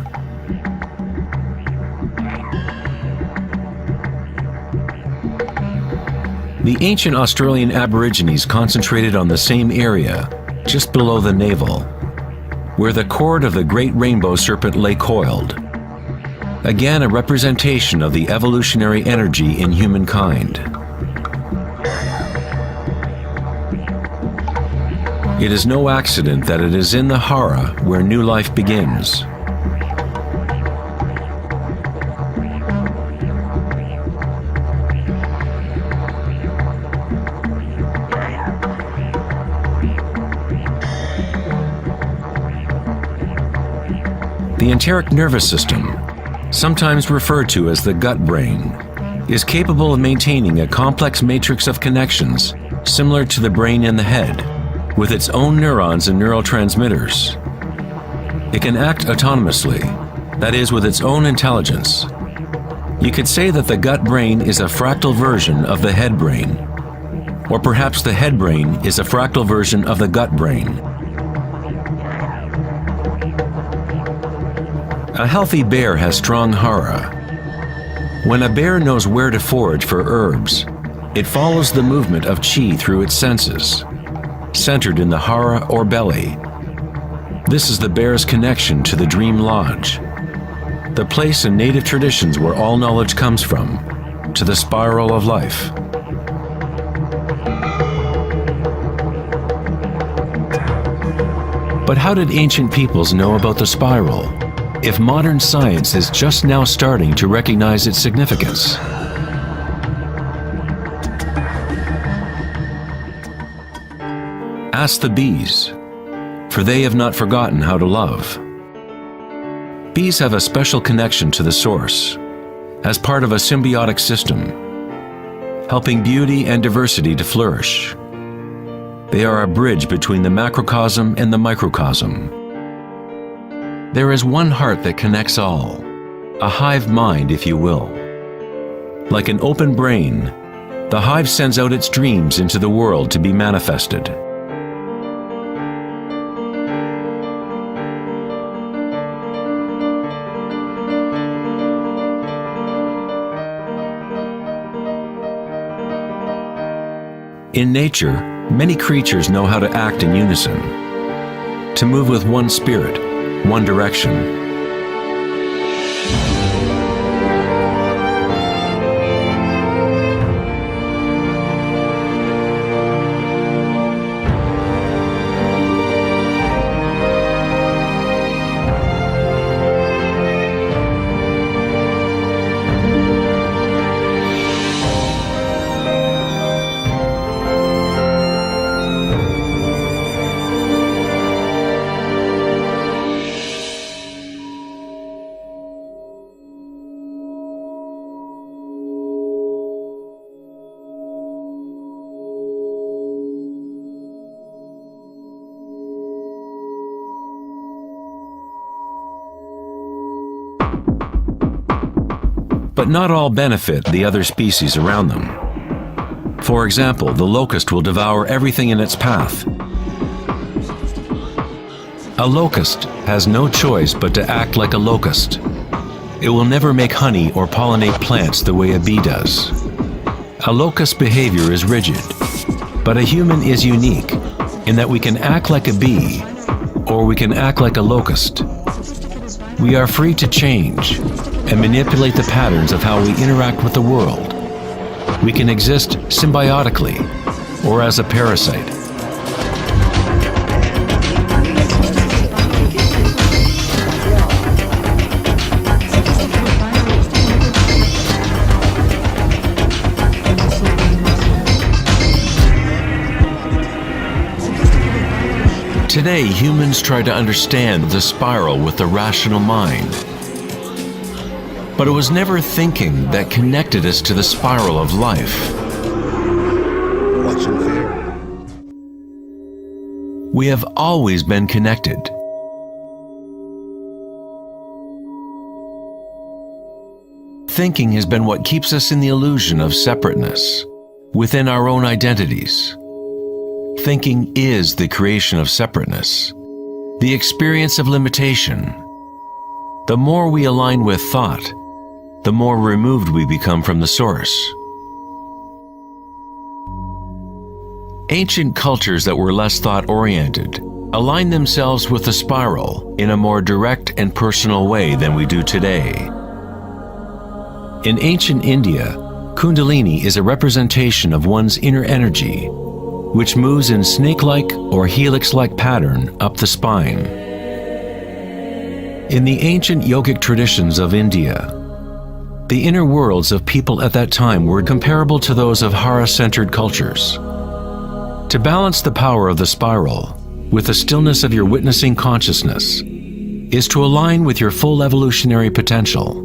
The ancient Australian Aborigines concentrated on the same area, just below the navel, where the cord of the great rainbow serpent lay coiled. Again, a representation of the evolutionary energy in humankind. It is no accident that it is in the hara where new life begins. The enteric nervous system, sometimes referred to as the gut brain, is capable of maintaining a complex matrix of connections similar to the brain in the head, with its own neurons and neurotransmitters. It can act autonomously, that is, with its own intelligence. You could say that the gut brain is a fractal version of the head brain, or perhaps the head brain is a fractal version of the gut brain. A healthy bear has strong hara. When a bear knows where to forage for herbs, it follows the movement of chi through its senses, centered in the hara or belly. This is the bear's connection to the dream lodge, the place in native traditions where all knowledge comes from, to the spiral of life. But how did ancient peoples know about the spiral, if modern science is just now starting to recognize its significance? Ask the bees, for they have not forgotten how to love. Bees have a special connection to the source, as part of a symbiotic system, helping beauty and diversity to flourish. They are a bridge between the macrocosm and the microcosm. There is one heart that connects all, a hive mind, if you will. Like an open brain, the hive sends out its dreams into the world to be manifested. In nature, many creatures know how to act in unison, to move with one spirit, one direction. But not all benefit the other species around them. For example, the locust will devour everything in its path. A locust has no choice but to act like a locust. It will never make honey or pollinate plants the way a bee does. A locust's behavior is rigid, but a human is unique in that we can act like a bee or we can act like a locust. We are free to change and manipulate the patterns of how we interact with the world. We can exist symbiotically or as a parasite. Today, humans try to understand the spiral with the rational mind. But it was never thinking that connected us to the spiral of life. Watch and fear. We have always been connected. Thinking has been what keeps us in the illusion of separateness, within our own identities. Thinking is the creation of separateness, the experience of limitation. The more we align with thought, the more removed we become from the source. Ancient cultures that were less thought-oriented align themselves with the spiral in a more direct and personal way than we do today. In ancient India, Kundalini is a representation of one's inner energy, which moves in snake-like or helix-like pattern up the spine. In the ancient yogic traditions of India, the inner worlds of people at that time were comparable to those of Hara-centered cultures. To balance the power of the spiral with the stillness of your witnessing consciousness is to align with your full evolutionary potential,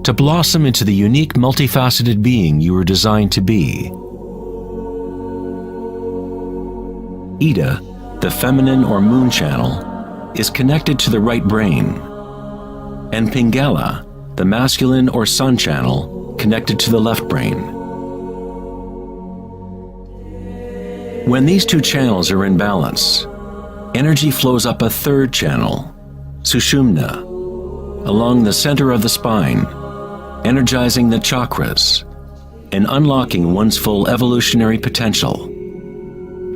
to blossom into the unique multifaceted being you were designed to be. Ida, the feminine or moon channel, is connected to the right brain, and Pingala, the masculine or sun channel, connected to the left brain. When these two channels are in balance, energy flows up a third channel, Sushumna, along the center of the spine, energizing the chakras and unlocking one's full evolutionary potential.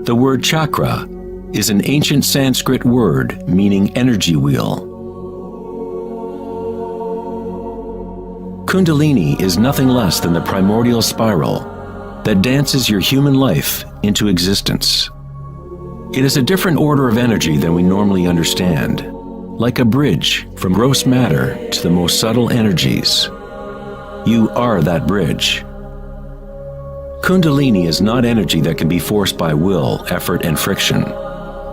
The word chakra is an ancient Sanskrit word meaning energy wheel. Kundalini is nothing less than the primordial spiral that dances your human life into existence. It is a different order of energy than we normally understand, like a bridge from gross matter to the most subtle energies. You are that bridge. Kundalini is not energy that can be forced by will, effort, and friction.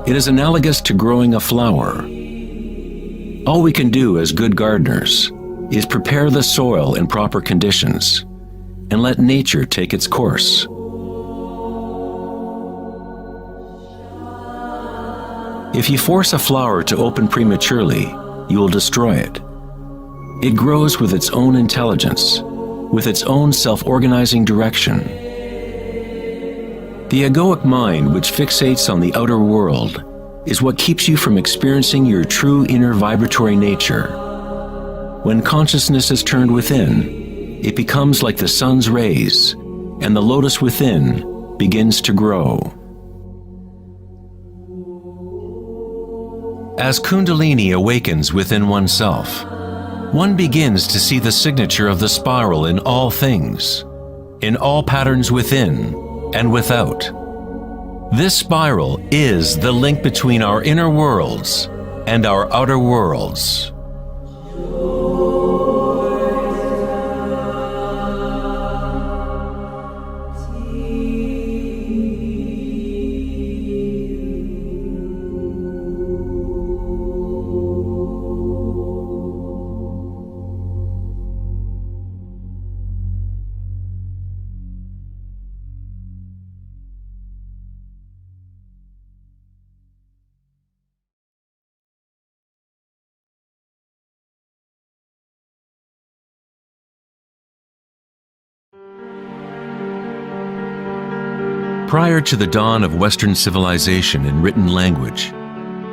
It is analogous to growing a flower. All we can do as good gardeners is prepare the soil in proper conditions and let nature take its course. If you force a flower to open prematurely, you will destroy it. It grows with its own intelligence, with its own self-organizing direction. The egoic mind, which fixates on the outer world, is what keeps you from experiencing your true inner vibratory nature. When consciousness is turned within, it becomes like the sun's rays, and the lotus within begins to grow. As Kundalini awakens within oneself, one begins to see the signature of the spiral in all things, in all patterns within and without. This spiral is the link between our inner worlds and our outer worlds. Prior to the dawn of Western civilization in written language,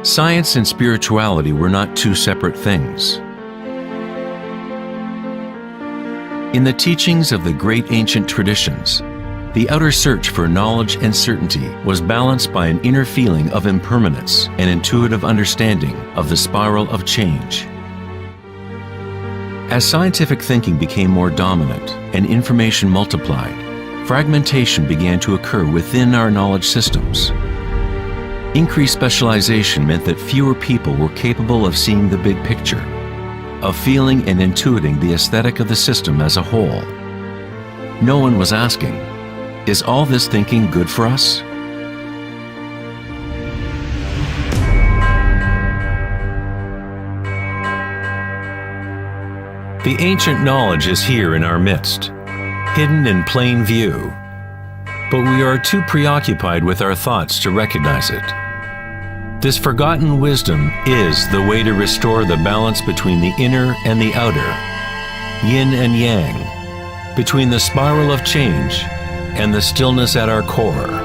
science and spirituality were not two separate things. In the teachings of the great ancient traditions, the outer search for knowledge and certainty was balanced by an inner feeling of impermanence and intuitive understanding of the spiral of change. As scientific thinking became more dominant and information multiplied, fragmentation began to occur within our knowledge systems. Increased specialization meant that fewer people were capable of seeing the big picture, of feeling and intuiting the aesthetic of the system as a whole. No one was asking, is all this thinking good for us? The ancient knowledge is here in our midst, hidden in plain view, but we are too preoccupied with our thoughts to recognize it. This forgotten wisdom is the way to restore the balance between the inner and the outer, yin and yang, between the spiral of change and the stillness at our core.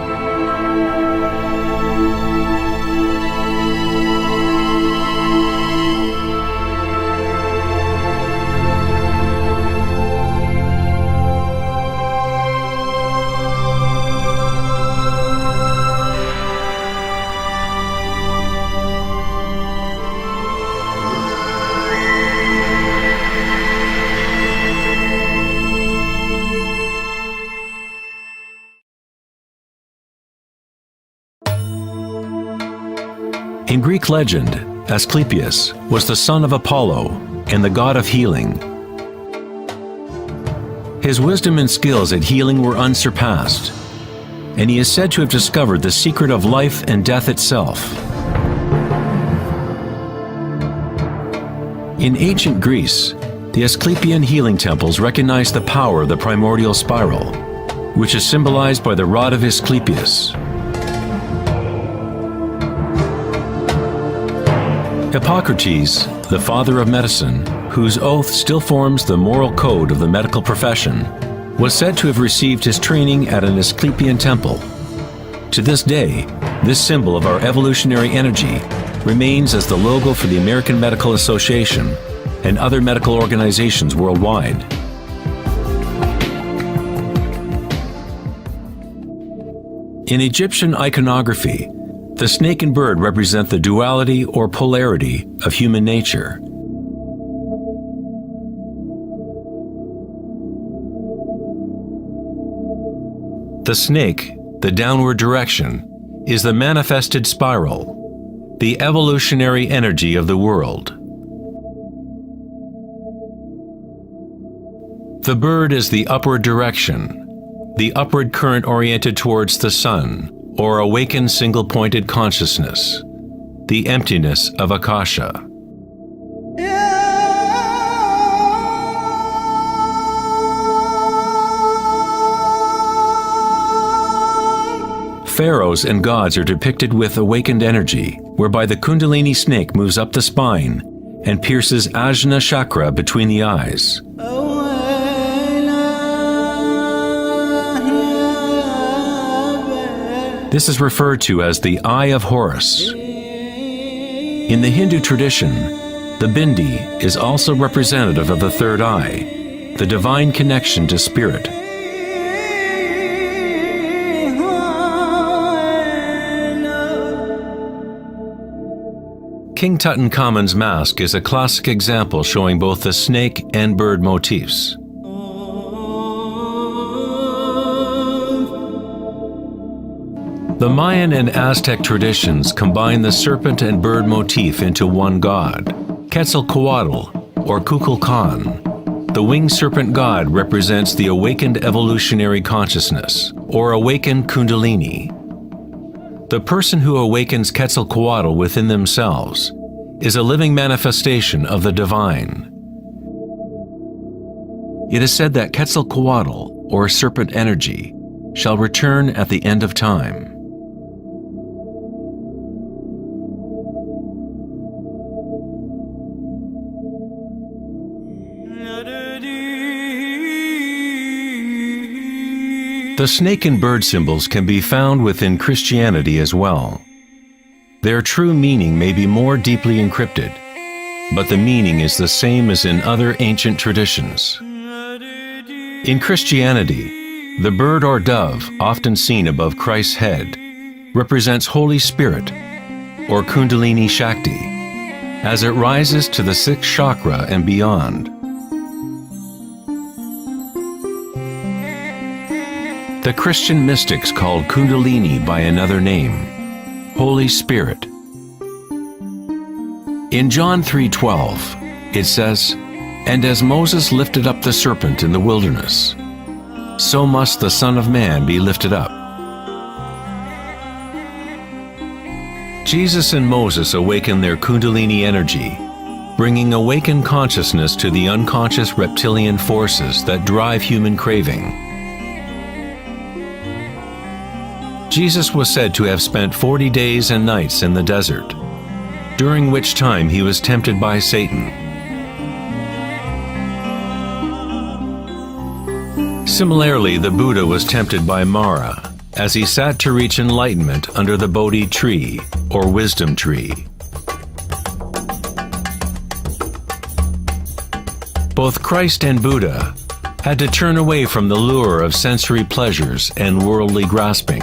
In Greek legend, Asclepius was the son of Apollo and the god of healing. His wisdom and skills at healing were unsurpassed, and he is said to have discovered the secret of life and death itself. In ancient Greece, the Asclepian healing temples recognized the power of the primordial spiral, which is symbolized by the rod of Asclepius. Hippocrates, the father of medicine, whose oath still forms the moral code of the medical profession, was said to have received his training at an Asclepian temple. To this day, this symbol of our evolutionary energy remains as the logo for the American Medical Association and other medical organizations worldwide. In Egyptian iconography, the snake and bird represent the duality or polarity of human nature. The snake, the downward direction, is the manifested spiral, the evolutionary energy of the world. The bird is the upward direction, the upward current oriented towards the sun, or awakened single-pointed consciousness, the emptiness of Akasha. Pharaohs and gods are depicted with awakened energy, whereby the Kundalini snake moves up the spine and pierces Ajna chakra between the eyes. This is referred to as the Eye of Horus. In the Hindu tradition, the bindi is also representative of the third eye, the divine connection to spirit. King Tutankhamun's mask is a classic example showing both the snake and bird motifs. The Mayan and Aztec traditions combine the serpent and bird motif into one god, Quetzalcoatl or Kukulkan. The winged serpent god represents the awakened evolutionary consciousness, or awakened Kundalini. The person who awakens Quetzalcoatl within themselves is a living manifestation of the divine. It is said that Quetzalcoatl, or serpent energy, shall return at the end of time. The snake and bird symbols can be found within Christianity as well. Their true meaning may be more deeply encrypted, but the meaning is the same as in other ancient traditions. In Christianity, the bird or dove, often seen above Christ's head, represents Holy Spirit, or Kundalini Shakti, as it rises to the sixth chakra and beyond. The Christian mystics called Kundalini by another name, Holy Spirit. In John 3:12, it says, "And as Moses lifted up the serpent in the wilderness, so must the Son of Man be lifted up." Jesus and Moses awakened their Kundalini energy, bringing awakened consciousness to the unconscious reptilian forces that drive human craving. Jesus was said to have spent 40 days and nights in the desert, during which time he was tempted by Satan. Similarly, the Buddha was tempted by Mara as he sat to reach enlightenment under the Bodhi tree, or wisdom tree. Both Christ and Buddha had to turn away from the lure of sensory pleasures and worldly grasping.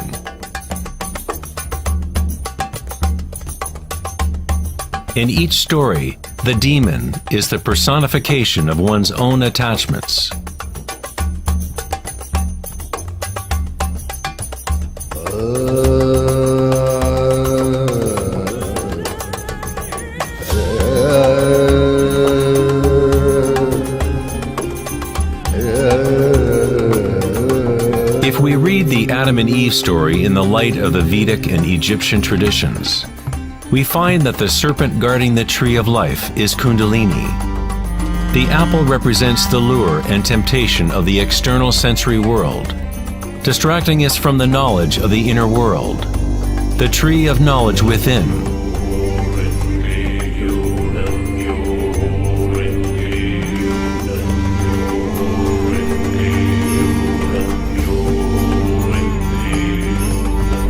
In each story, the demon is the personification of one's own attachments. Adam and Eve story in the light of the Vedic and Egyptian traditions, we find that the serpent guarding the tree of life is Kundalini. The apple represents the lure and temptation of the external sensory world, distracting us from the knowledge of the inner world, the tree of knowledge within.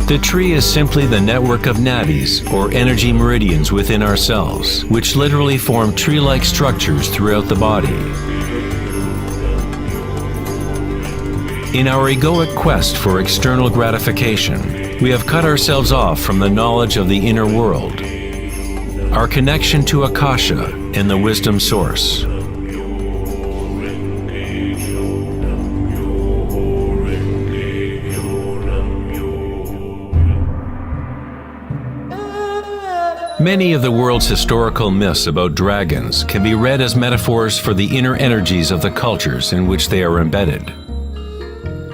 The tree is simply the network of nadis, or energy meridians within ourselves, which literally form tree-like structures throughout the body. In our egoic quest for external gratification, we have cut ourselves off from the knowledge of the inner world, our connection to Akasha and the wisdom source. Many of the world's historical myths about dragons can be read as metaphors for the inner energies of the cultures in which they are embedded.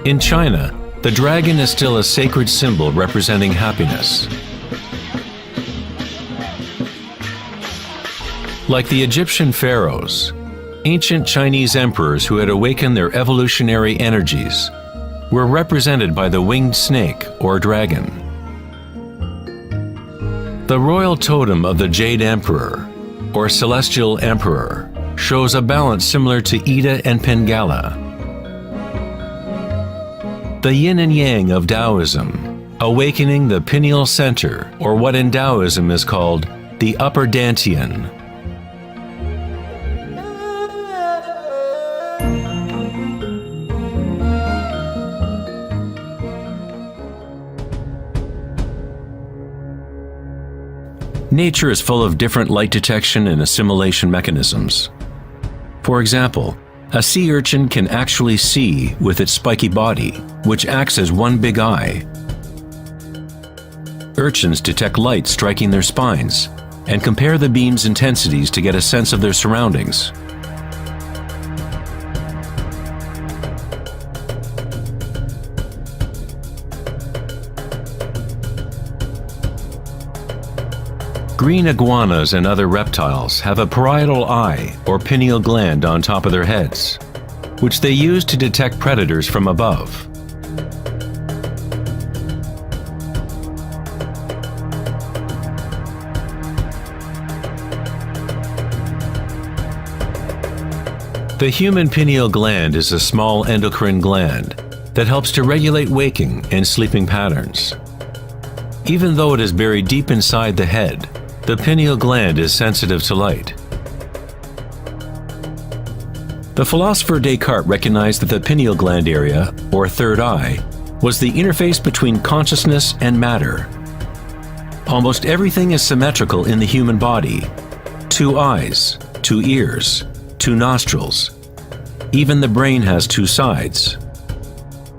In China, the dragon is still a sacred symbol representing happiness. Like the Egyptian pharaohs, ancient Chinese emperors who had awakened their evolutionary energies were represented by the winged snake or dragon. The royal totem of the Jade Emperor, or Celestial Emperor, shows a balance similar to Ida and Pingala. The yin and yang of Taoism, awakening the pineal center, or what in Taoism is called the upper dantian. Nature is full of different light detection and assimilation mechanisms. For example, a sea urchin can actually see with its spiky body, which acts as one big eye. Urchins detect light striking their spines and compare the beam's intensities to get a sense of their surroundings. Green iguanas and other reptiles have a parietal eye or pineal gland on top of their heads, which they use to detect predators from above. The human pineal gland is a small endocrine gland that helps to regulate waking and sleeping patterns. Even though it is buried deep inside the head, the pineal gland is sensitive to light. The philosopher Descartes recognized that the pineal gland area, or third eye, was the interface between consciousness and matter. Almost everything is symmetrical in the human body: 2 eyes, 2 ears, 2 nostrils. Even the brain has 2 sides.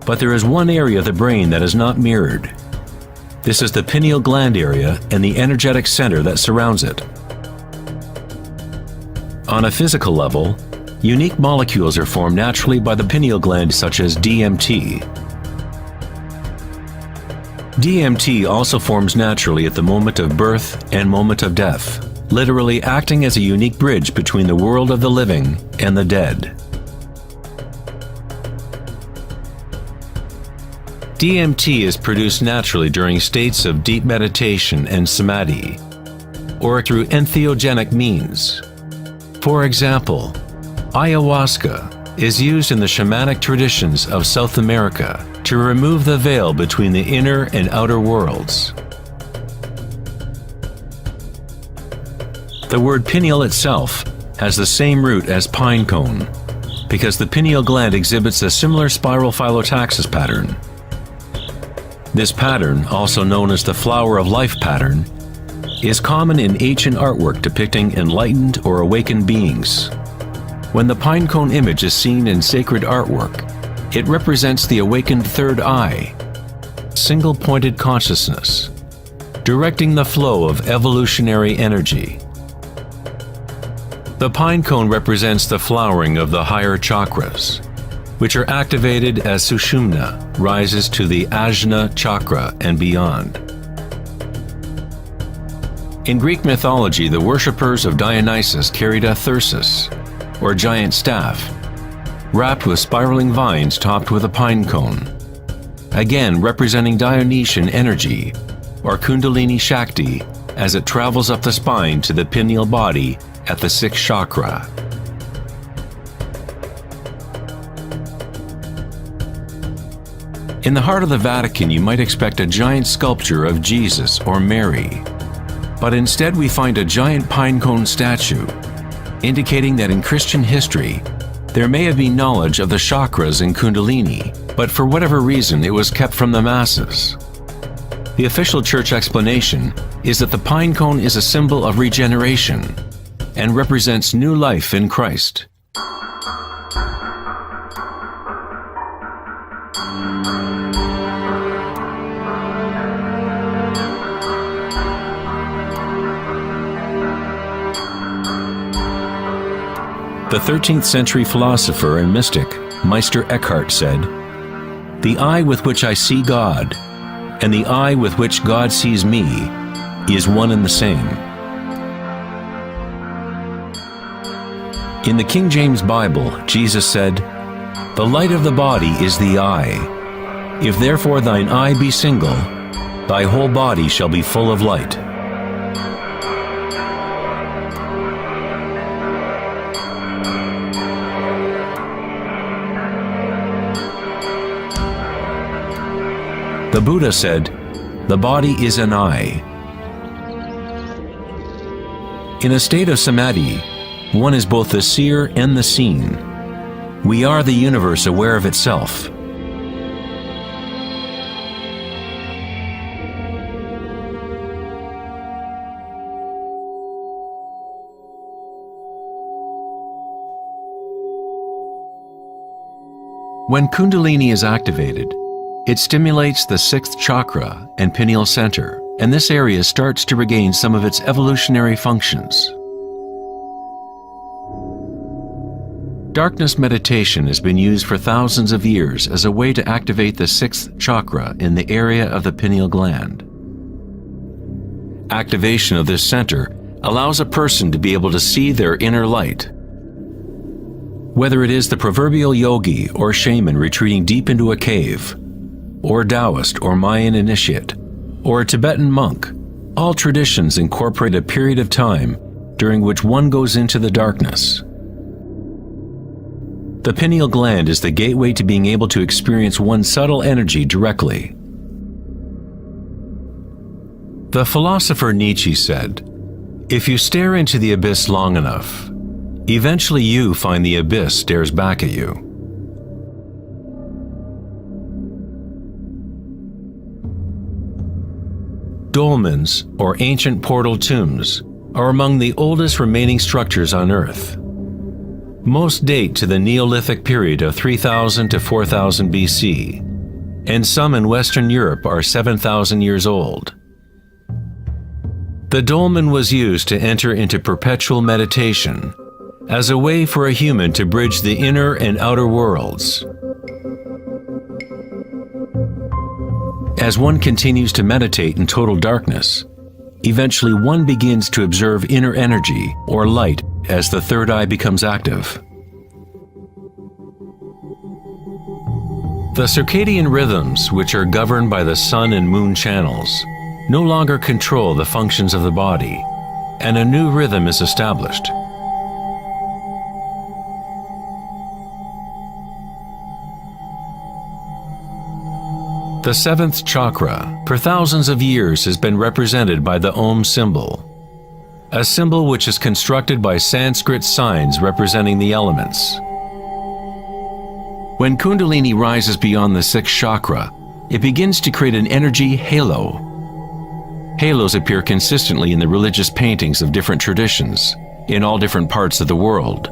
But there is one area of the brain that is not mirrored. This is the pineal gland area and the energetic center that surrounds it. On a physical level, unique molecules are formed naturally by the pineal gland, such as DMT. DMT also forms naturally at the moment of birth and moment of death, literally acting as a unique bridge between the world of the living and the dead. DMT is produced naturally during states of deep meditation and samadhi, or through entheogenic means. For example, ayahuasca is used in the shamanic traditions of South America to remove the veil between the inner and outer worlds. The word pineal itself has the same root as pine cone, because the pineal gland exhibits a similar spiral phyllotaxis pattern. This pattern, also known as the flower of life pattern, is common in ancient artwork depicting enlightened or awakened beings. When the pinecone image is seen in sacred artwork, it represents the awakened third eye, single-pointed consciousness, directing the flow of evolutionary energy. The pinecone represents the flowering of the higher chakras, which are activated as Sushumna rises to the Ajna chakra and beyond. In Greek mythology, the worshippers of Dionysus carried a thyrsus, or giant staff, wrapped with spiraling vines topped with a pine cone, again representing Dionysian energy, or Kundalini Shakti, as it travels up the spine to the pineal body at the sixth chakra. In the heart of the Vatican, you might expect a giant sculpture of Jesus or Mary, but instead we find a giant pine cone statue, indicating that in Christian history, there may have been knowledge of the chakras in Kundalini, but for whatever reason it was kept from the masses. The official church explanation is that the pine cone is a symbol of regeneration and represents new life in Christ. The 13th century philosopher and mystic Meister Eckhart said, "The eye with which I see God and the eye with which God sees me is one and the same." In the King James Bible, Jesus said, "The light of the body is the eye. If therefore thine eye be single, thy whole body shall be full of light." The Buddha said, "The body is an eye." In a state of samadhi, one is both the seer and the seen. We are the universe aware of itself. When Kundalini is activated, it stimulates the sixth chakra and pineal center, and this area starts to regain some of its evolutionary functions. Darkness meditation has been used for thousands of years as a way to activate the sixth chakra in the area of the pineal gland. Activation of this center allows a person to be able to see their inner light. Whether it is the proverbial yogi or shaman retreating deep into a cave, or Taoist or Mayan initiate, or a Tibetan monk, all traditions incorporate a period of time during which one goes into the darkness. The pineal gland is the gateway to being able to experience one's subtle energy directly. The philosopher Nietzsche said, "If you stare into the abyss long enough, eventually you find the abyss stares back at you." Dolmens, or ancient portal tombs, are among the oldest remaining structures on Earth. Most date to the Neolithic period of 3000 to 4000 BC, and some in Western Europe are 7000 years old. The dolmen was used to enter into perpetual meditation, as a way for a human to bridge the inner and outer worlds. As one continues to meditate in total darkness, eventually one begins to observe inner energy or light as the third eye becomes active. The circadian rhythms, which are governed by the sun and moon channels, no longer control the functions of the body, and a new rhythm is established. The seventh chakra, for thousands of years, has been represented by the Om symbol, a symbol which is constructed by Sanskrit signs representing the elements. When Kundalini rises beyond the sixth chakra, it begins to create an energy halo. Halos appear consistently in the religious paintings of different traditions, in all different parts of the world.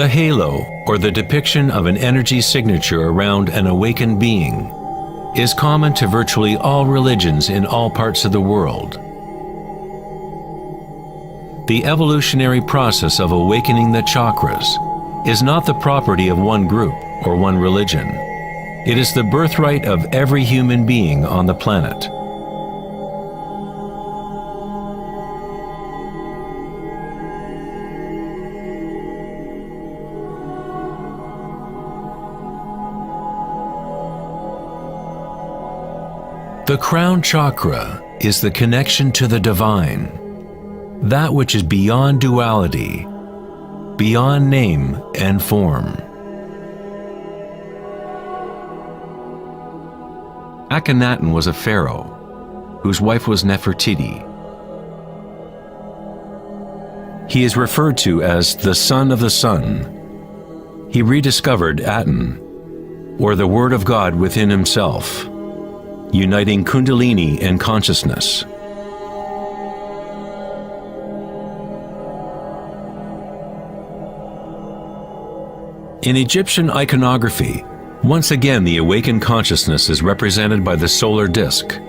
The halo, or the depiction of an energy signature around an awakened being, is common to virtually all religions in all parts of the world. The evolutionary process of awakening the chakras is not the property of one group or one religion. It is the birthright of every human being on the planet. The crown chakra is the connection to the divine, that which is beyond duality, beyond name and form. Akhenaten was a pharaoh, whose wife was Nefertiti. He is referred to as the son of the sun. He rediscovered Aten, or the Word of God within himself, uniting Kundalini and consciousness. In Egyptian iconography, once again the awakened consciousness is represented by the solar disk,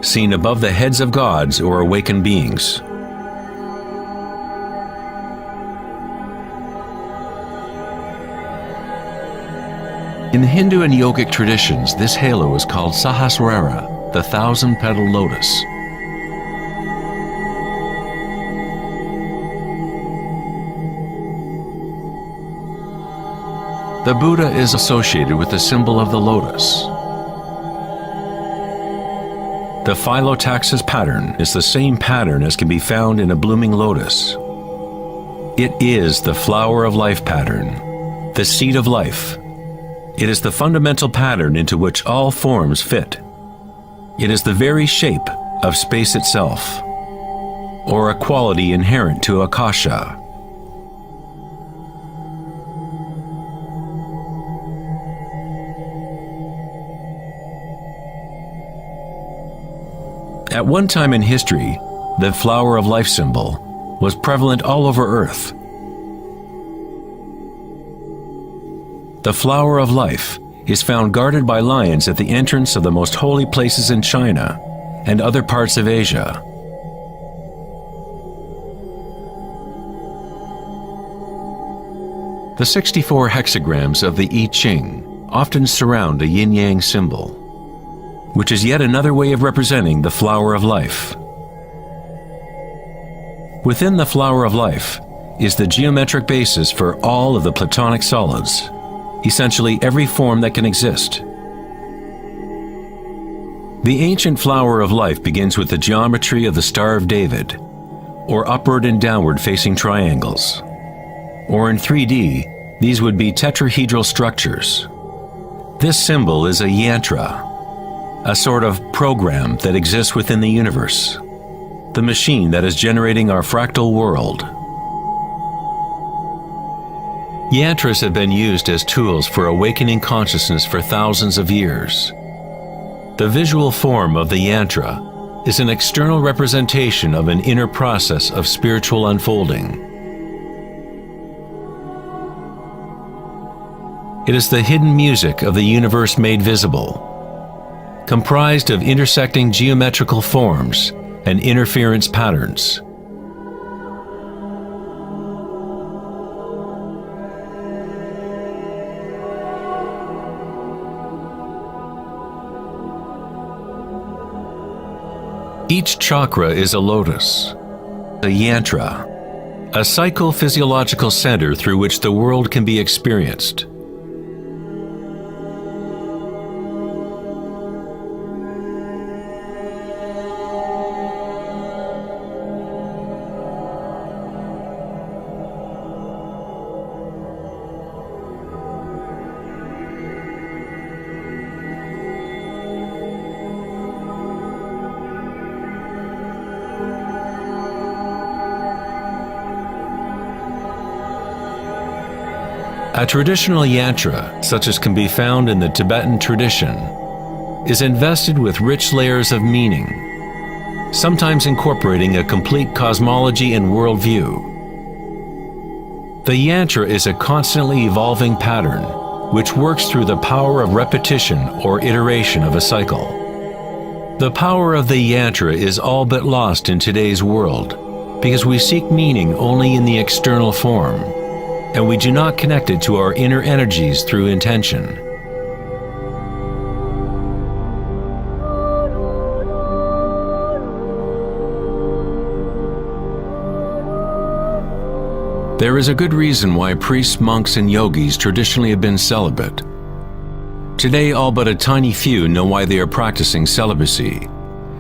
seen above the heads of gods or awakened beings. In the Hindu and yogic traditions, this halo is called Sahasrara, the thousand-petaled lotus. The Buddha is associated with the symbol of the lotus. The phyllotaxis pattern is the same pattern as can be found in a blooming lotus. It is the flower of life pattern, the seed of life. It is the fundamental pattern into which all forms fit. It is the very shape of space itself, or a quality inherent to Akasha. At one time in history, the flower of life symbol was prevalent all over Earth. The flower of life is found guarded by lions at the entrance of the most holy places in China and other parts of Asia. The 64 hexagrams of the I Ching often surround a yin-yang symbol, which is yet another way of representing the flower of life. Within the flower of life is the geometric basis for all of the Platonic solids, essentially every form that can exist. The ancient flower of life begins with the geometry of the Star of David, or upward and downward facing triangles. Or in 3D, these would be tetrahedral structures. This symbol is a yantra, a sort of program that exists within the universe, the machine that is generating our fractal world. Yantras have been used as tools for awakening consciousness for thousands of years. The visual form of the yantra is an external representation of an inner process of spiritual unfolding. It is the hidden music of the universe made visible, comprised of intersecting geometrical forms and interference patterns. Each chakra is a lotus, a yantra, a psychophysiological center through which the world can be experienced. A traditional yantra, such as can be found in the Tibetan tradition, is invested with rich layers of meaning, sometimes incorporating a complete cosmology and worldview. The yantra is a constantly evolving pattern which works through the power of repetition or iteration of a cycle. The power of the yantra is all but lost in today's world because we seek meaning only in the external form, and we do not connect it to our inner energies through intention. There is a good reason why priests, monks, and yogis traditionally have been celibate. Today, all but a tiny few know why they are practicing celibacy,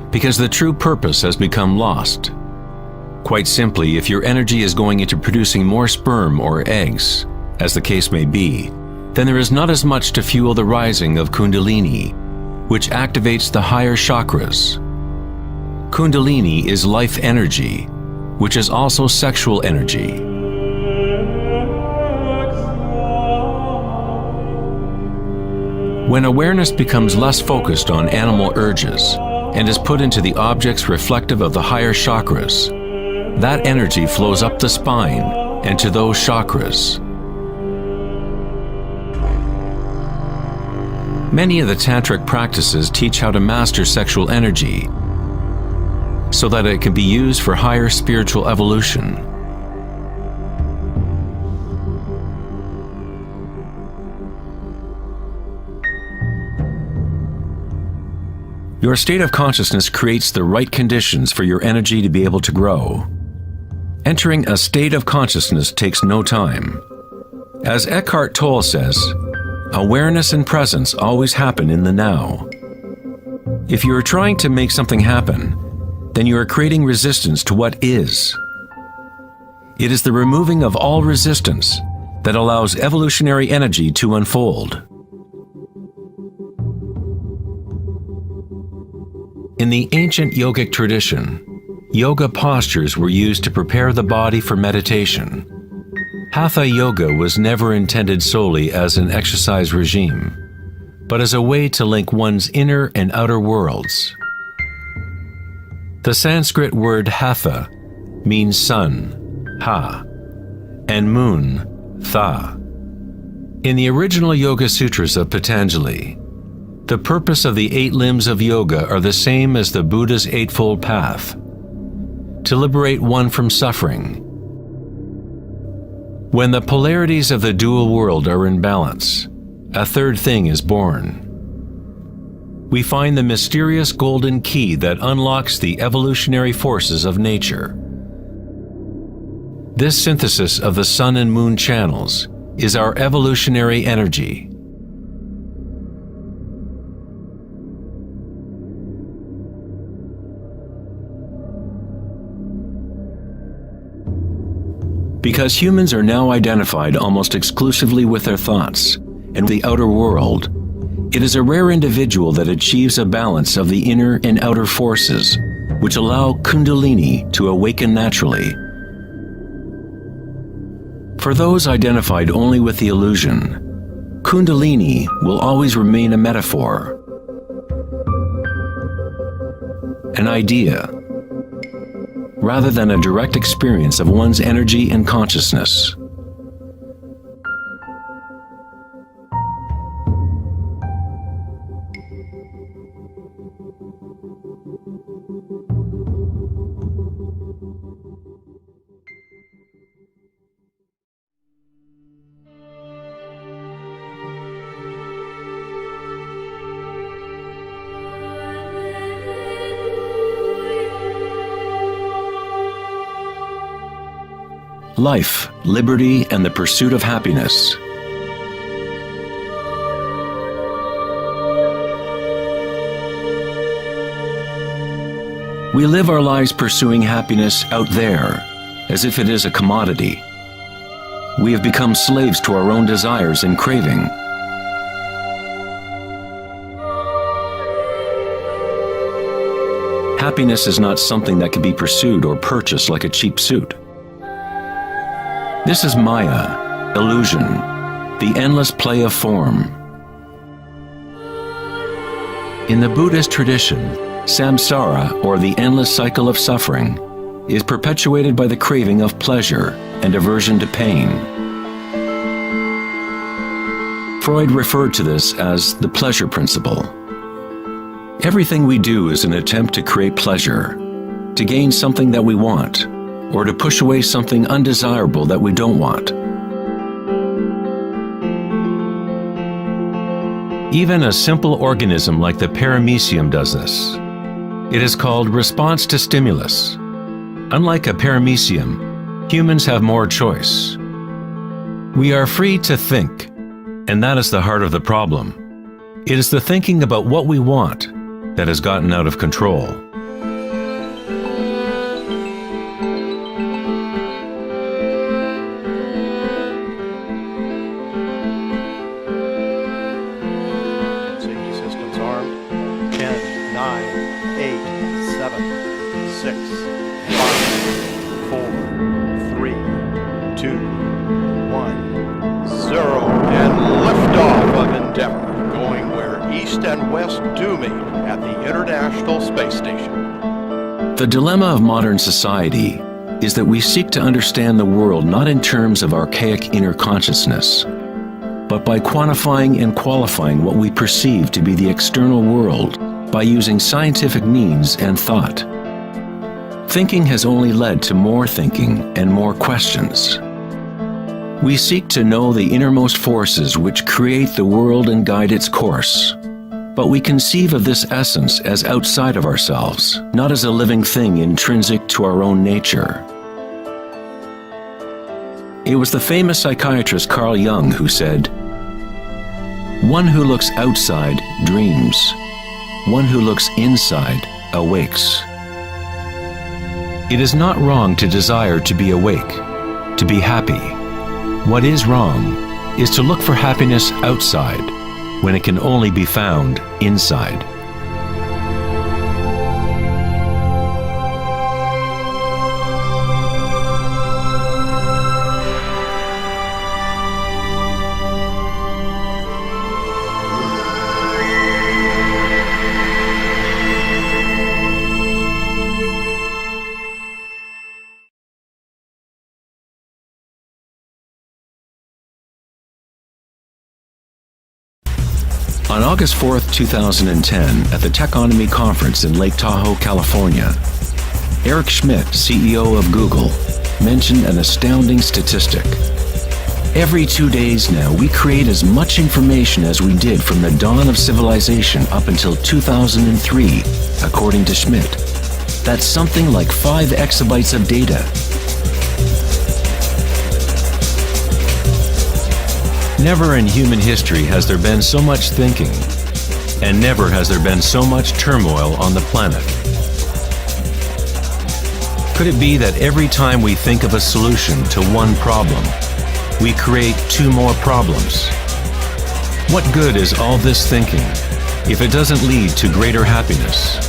because the true purpose has become lost. Quite simply, if your energy is going into producing more sperm or eggs, as the case may be, then there is not as much to fuel the rising of Kundalini, which activates the higher chakras. Kundalini is life energy, which is also sexual energy. When awareness becomes less focused on animal urges and is put into the objects reflective of the higher chakras, that energy flows up the spine and to those chakras. Many of the tantric practices teach how to master sexual energy so that it can be used for higher spiritual evolution. Your state of consciousness creates the right conditions for your energy to be able to grow. Entering a state of consciousness takes no time. As Eckhart Tolle says, awareness and presence always happen in the now. If you are trying to make something happen, then you are creating resistance to what is. It is the removing of all resistance that allows evolutionary energy to unfold. In the ancient yogic tradition, yoga postures were used to prepare the body for meditation. Hatha yoga was never intended solely as an exercise regime, but as a way to link one's inner and outer worlds. The Sanskrit word hatha means sun, ha, and moon, tha. In the original Yoga Sutras of Patanjali, the purpose of the 8 limbs of yoga are the same as the Buddha's Eightfold Path: to liberate one from suffering. When the polarities of the dual world are in balance, a third thing is born. We find the mysterious golden key that unlocks the evolutionary forces of nature. This synthesis of the sun and moon channels is our evolutionary energy. Because humans are now identified almost exclusively with their thoughts and the outer world, it is a rare individual that achieves a balance of the inner and outer forces, which allow Kundalini to awaken naturally. For those identified only with the illusion, Kundalini will always remain a metaphor, an idea, rather than a direct experience of one's energy and consciousness. Life, liberty, and the pursuit of happiness. We live our lives pursuing happiness out there, as if it is a commodity. We have become slaves to our own desires and craving. Happiness is not something that can be pursued or purchased like a cheap suit. This is Maya, illusion, the endless play of form. In the Buddhist tradition, samsara, or the endless cycle of suffering, is perpetuated by the craving of pleasure, and aversion to pain. Freud referred to this as the pleasure principle. Everything we do is an attempt to create pleasure, to gain something that we want, or to push away something undesirable that we don't want. Even a simple organism like the paramecium does this. It is called response to stimulus. Unlike a paramecium, humans have more choice. We are free to think, and that is the heart of the problem. It is the thinking about what we want that has gotten out of control. Safety systems armed. 10, 9, 8, 7, 6, 5, 4, 3, 2, 1, 0, and liftoff of Endeavour, going where East and West do meet at the International Space Station. The dilemma of modern society is that we seek to understand the world not in terms of archaic inner consciousness, but by quantifying and qualifying what we perceive to be the external world by using scientific means and thought. Thinking has only led to more thinking and more questions. We seek to know the innermost forces which create the world and guide its course. But we conceive of this essence as outside of ourselves, not as a living thing intrinsic to our own nature. It was the famous psychiatrist Carl Jung who said, "One who looks outside dreams. One who looks inside awakes." It is not wrong to desire to be awake, to be happy. What is wrong is to look for happiness outside when it can only be found inside. On August 4th, 2010, at the Techonomy Conference in Lake Tahoe, California, Eric Schmidt, CEO of Google, mentioned an astounding statistic. Every 2 days now, we create as much information as we did from the dawn of civilization up until 2003, according to Schmidt. That's something like 5 exabytes of data. Never in human history has there been so much thinking, and never has there been so much turmoil on the planet. Could it be that every time we think of a solution to one problem, we create 2 more problems? What good is all this thinking if it doesn't lead to greater happiness?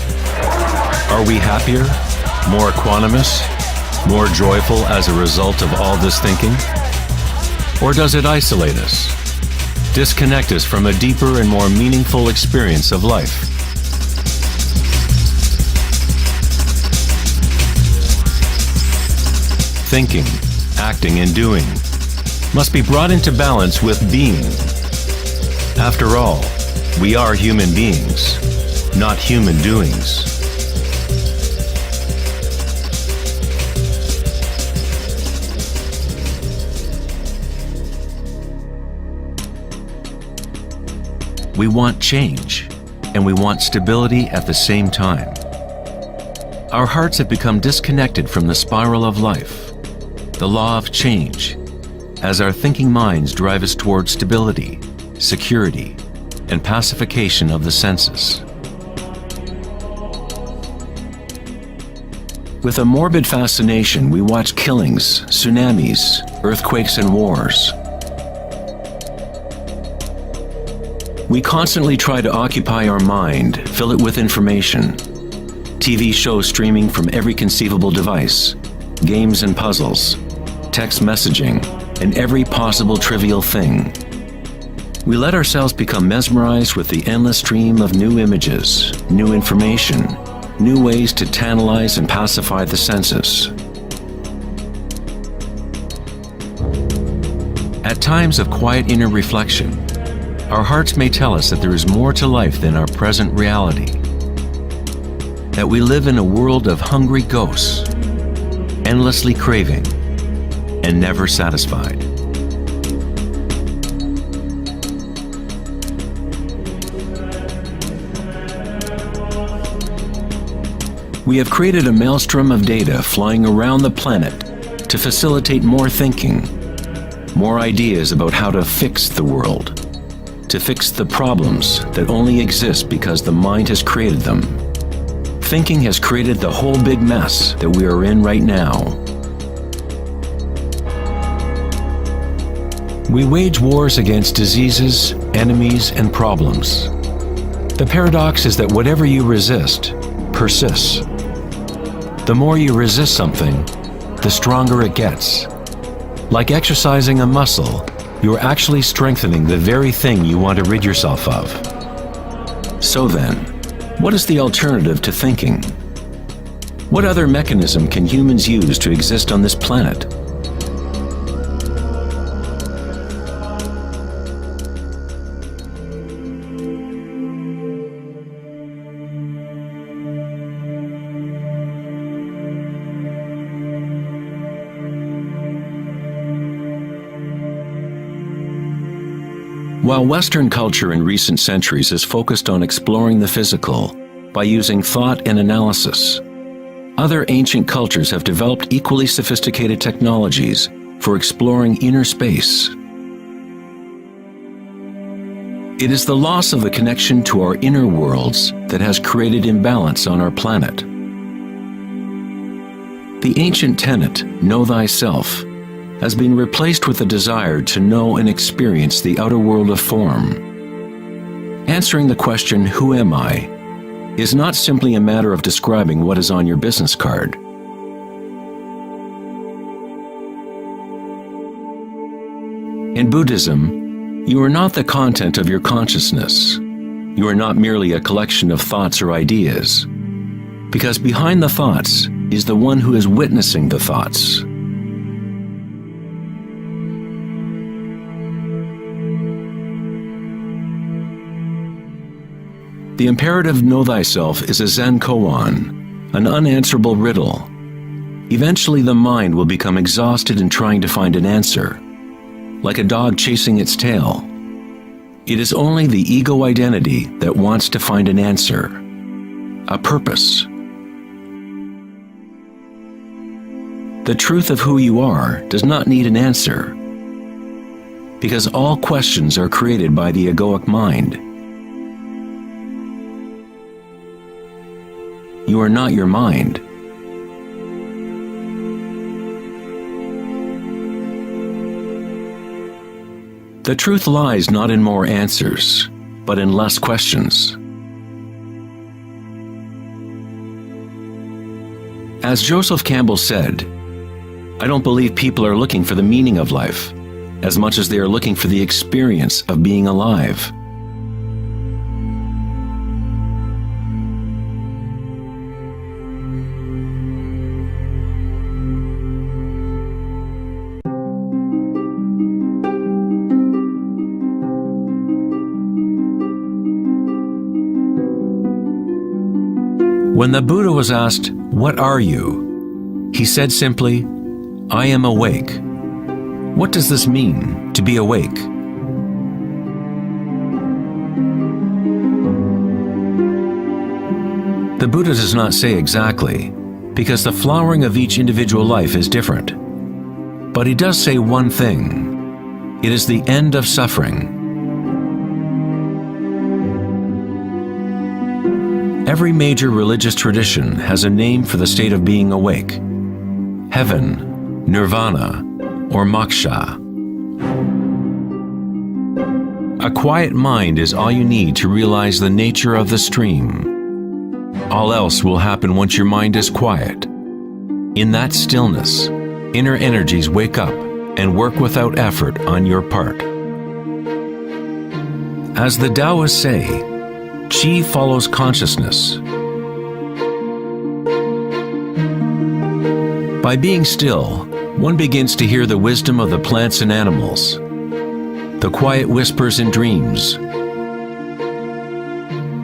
Are we happier, more equanimous, more joyful as a result of all this thinking? Or does it isolate us, disconnect us from a deeper and more meaningful experience of life? Thinking, acting, and doing must be brought into balance with being. After all, we are human beings, not human doings. We want change, and we want stability at the same time. Our hearts have become disconnected from the spiral of life, the law of change, as our thinking minds drive us toward stability, security, and pacification of the senses. With a morbid fascination, we watch killings, tsunamis, earthquakes, and wars. We constantly try to occupy our mind, fill it with information. TV shows streaming from every conceivable device, games and puzzles, text messaging, and every possible trivial thing. We let ourselves become mesmerized with the endless stream of new images, new information, new ways to tantalize and pacify the senses. At times of quiet inner reflection, our hearts may tell us that there is more to life than our present reality, that we live in a world of hungry ghosts, endlessly craving and never satisfied. We have created a maelstrom of data flying around the planet to facilitate more thinking, more ideas about how to fix the world, to fix the problems that only exist because the mind has created them. Thinking has created the whole big mess that we are in right now. We wage wars against diseases, enemies, and problems. The paradox is that whatever you resist persists. The more you resist something, the stronger it gets. Like exercising a muscle, you are actually strengthening the very thing you want to rid yourself of. So then, what is the alternative to thinking? What other mechanism can humans use to exist on this planet? While Western culture in recent centuries has focused on exploring the physical by using thought and analysis, other ancient cultures have developed equally sophisticated technologies for exploring inner space. It is the loss of the connection to our inner worlds that has created imbalance on our planet. The ancient tenet, know thyself, has been replaced with a desire to know and experience the outer world of form. Answering the question, who am I, is not simply a matter of describing what is on your business card. In Buddhism, you are not the content of your consciousness. You are not merely a collection of thoughts or ideas, because behind the thoughts is the one who is witnessing the thoughts. The imperative know thyself is a Zen koan, an unanswerable riddle. Eventually the mind will become exhausted in trying to find an answer, like a dog chasing its tail. It is only the ego identity that wants to find an answer, a purpose. The truth of who you are does not need an answer, because all questions are created by the egoic mind. You are not your mind. The truth lies not in more answers, but in less questions. As Joseph Campbell said, I don't believe people are looking for the meaning of life as much as they are looking for the experience of being alive. When the Buddha was asked, "What are you?" he said simply, "I am awake." What does this mean, to be awake? The Buddha does not say exactly, because the flowering of each individual life is different. But he does say one thing: it is the end of suffering. Every major religious tradition has a name for the state of being awake: heaven, nirvana, or moksha. A quiet mind is all you need to realize the nature of the stream. All else will happen once your mind is quiet. In that stillness, inner energies wake up and work without effort on your part. As the Taoists say, Qi follows consciousness. By being still, one begins to hear the wisdom of the plants and animals, the quiet whispers in dreams.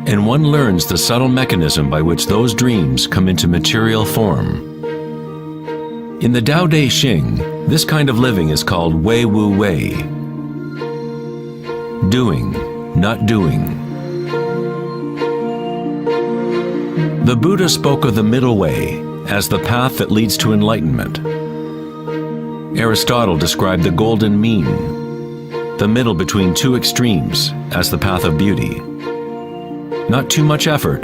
And one learns the subtle mechanism by which those dreams come into material form. In the Tao Te Ching, this kind of living is called Wei Wu Wei. Doing, not doing. The Buddha spoke of the middle way as the path that leads to enlightenment. Aristotle described the golden mean, the middle between two extremes, as the path of beauty. Not too much effort,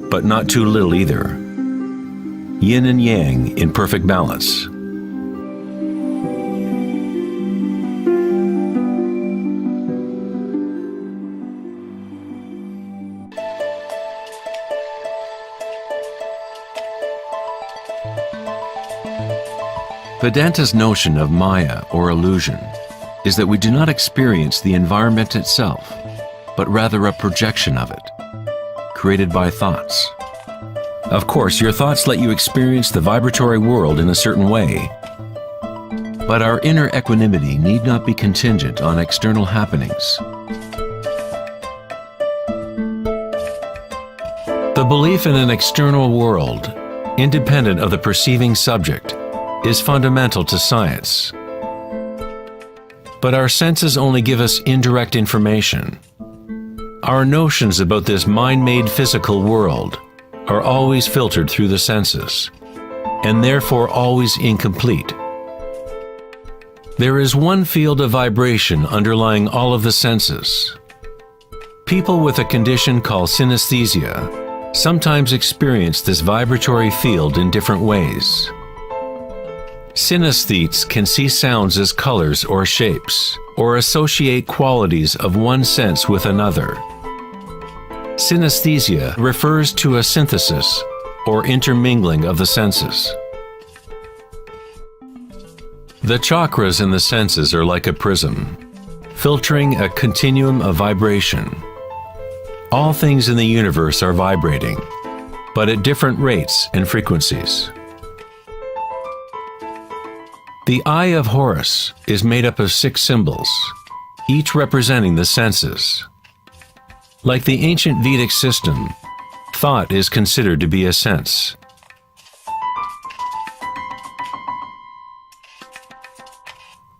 but not too little either. Yin and yang in perfect balance. Vedanta's notion of Maya, or illusion, is that we do not experience the environment itself, but rather a projection of it, created by thoughts. Of course, your thoughts let you experience the vibratory world in a certain way, but our inner equanimity need not be contingent on external happenings. The belief in an external world, independent of the perceiving subject, is fundamental to science. But our senses only give us indirect information. Our notions about this mind-made physical world are always filtered through the senses, and therefore always incomplete. There is one field of vibration underlying all of the senses. People with a condition called synesthesia sometimes experience this vibratory field in different ways. Synesthetes can see sounds as colors or shapes, or associate qualities of one sense with another. Synesthesia refers to a synthesis or intermingling of the senses. The chakras in the senses are like a prism, filtering a continuum of vibration. All things in the universe are vibrating, but at different rates and frequencies. The Eye of Horus is made up of 6 symbols, each representing the senses. Like the ancient Vedic system, thought is considered to be a sense.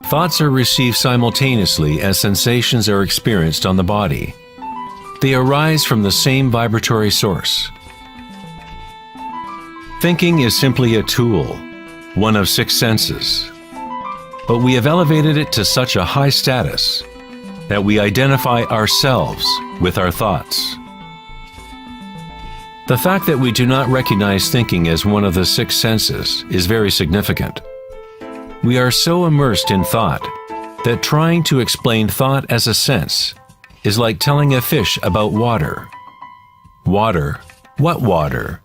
Thoughts are received simultaneously as sensations are experienced on the body. They arise from the same vibratory source. Thinking is simply a tool, one of 6 senses. But we have elevated it to such a high status that we identify ourselves with our thoughts. The fact that we do not recognize thinking as one of the 6 senses is very significant. We are so immersed in thought that trying to explain thought as a sense is like telling a fish about water. Water? What water?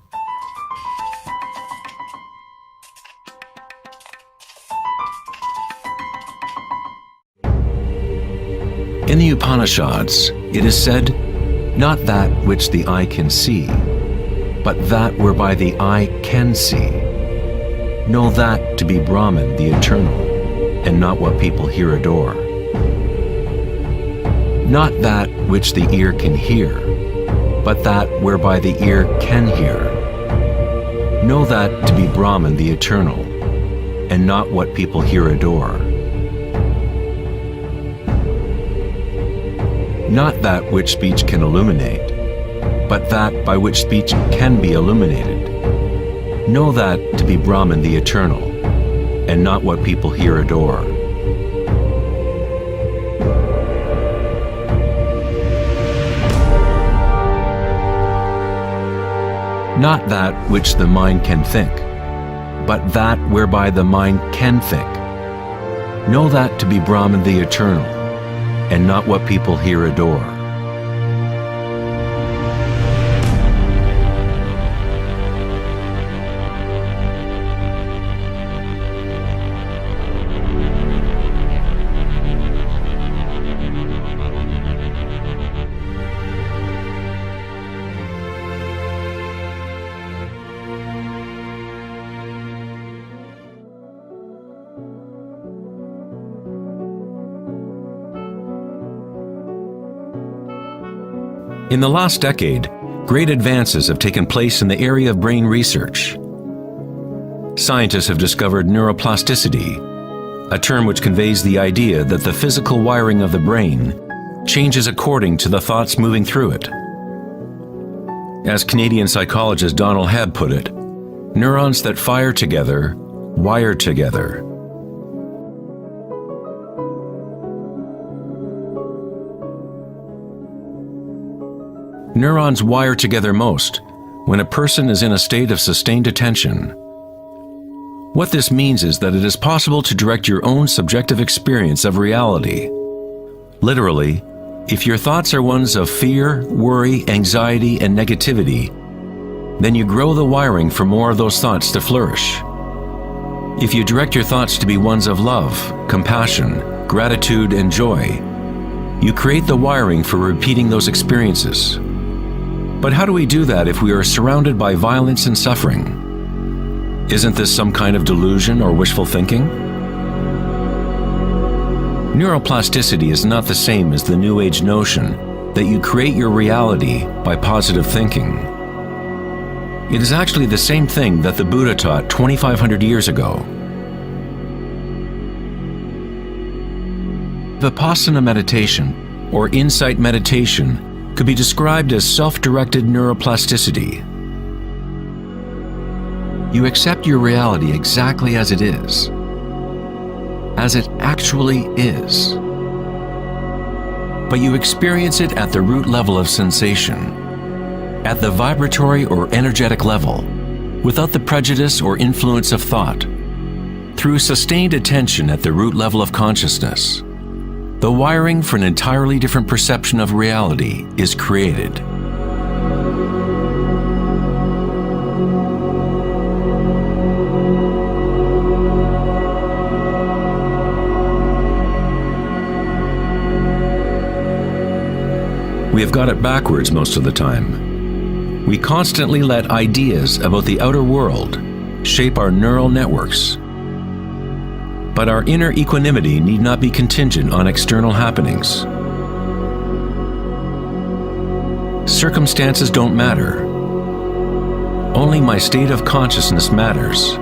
In the Upanishads, it is said, "Not that which the eye can see, but that whereby the eye can see. Know that to be Brahman, the eternal, and not what people here adore. Not that which the ear can hear, but that whereby the ear can hear. Know that to be Brahman, the eternal, and not what people here adore. Not that which speech can illuminate, but that by which speech can be illuminated. Know that to be Brahman, the eternal, and not what people here adore." Not that which the mind can think, but that whereby the mind can think. Know that to be Brahman, the eternal, and not what people here adore. In the last decade, great advances have taken place in the area of brain research. Scientists have discovered neuroplasticity, a term which conveys the idea that the physical wiring of the brain changes according to the thoughts moving through it. As Canadian psychologist Donald Hebb put it, neurons that fire together, wire together. Neurons wire together most when a person is in a state of sustained attention. What this means is that it is possible to direct your own subjective experience of reality. Literally, if your thoughts are ones of fear, worry, anxiety, and negativity, then you grow the wiring for more of those thoughts to flourish. If you direct your thoughts to be ones of love, compassion, gratitude, and joy, you create the wiring for repeating those experiences. But how do we do that if we are surrounded by violence and suffering? Isn't this some kind of delusion or wishful thinking? Neuroplasticity is not the same as the New Age notion that you create your reality by positive thinking. It is actually the same thing that the Buddha taught 2,500 years ago. Vipassana meditation, or insight meditation, could be described as self-directed neuroplasticity. You accept your reality exactly as it is, as it actually is. But you experience it at the root level of sensation, at the vibratory or energetic level, without the prejudice or influence of thought, through sustained attention at the root level of consciousness. The wiring for an entirely different perception of reality is created. We have got it backwards most of the time. We constantly let ideas about the outer world shape our neural networks. But our inner equanimity need not be contingent on external happenings. Circumstances don't matter. Only my state of consciousness matters.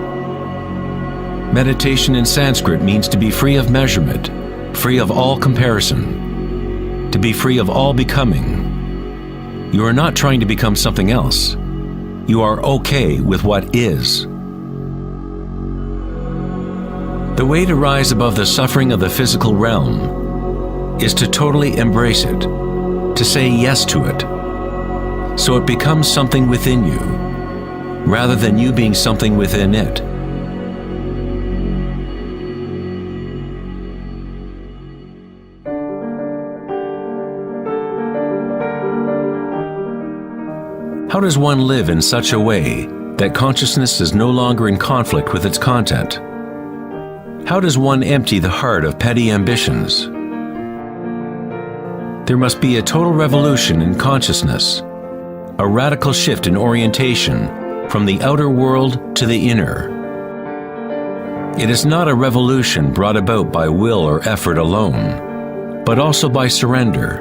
Meditation in Sanskrit means to be free of measurement, free of all comparison, to be free of all becoming. You are not trying to become something else. You are okay with what is. The way to rise above the suffering of the physical realm is to totally embrace it, to say yes to it, so it becomes something within you, rather than you being something within it. How does one live in such a way that consciousness is no longer in conflict with its content? How does one empty the heart of petty ambitions? There must be a total revolution in consciousness, a radical shift in orientation from the outer world to the inner. It is not a revolution brought about by will or effort alone, but also by surrender,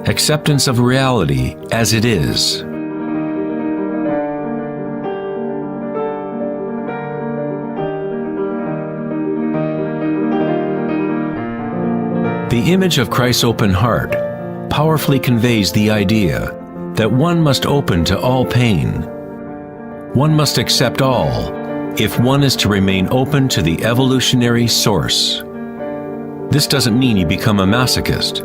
acceptance of reality as it is. The image of Christ's open heart powerfully conveys the idea that one must open to all pain. One must accept all if one is to remain open to the evolutionary source. This doesn't mean you become a masochist.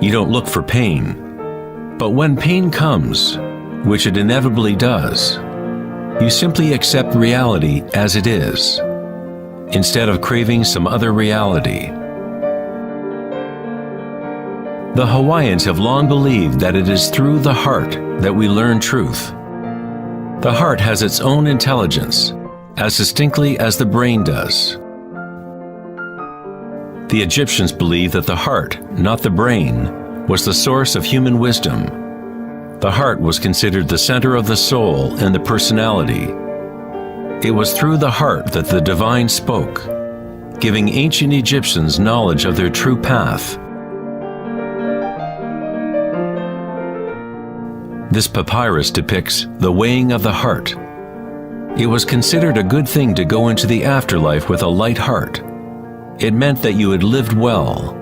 You don't look for pain. But when pain comes, which it inevitably does, you simply accept reality as it is, instead of craving some other reality. The Hawaiians have long believed that it is through the heart that we learn truth. The heart has its own intelligence, as distinctly as the brain does. The Egyptians believed that the heart, not the brain, was the source of human wisdom. The heart was considered the center of the soul and the personality. It was through the heart that the divine spoke, giving ancient Egyptians knowledge of their true path. This papyrus depicts the weighing of the heart. It was considered a good thing to go into the afterlife with a light heart. It meant that you had lived well.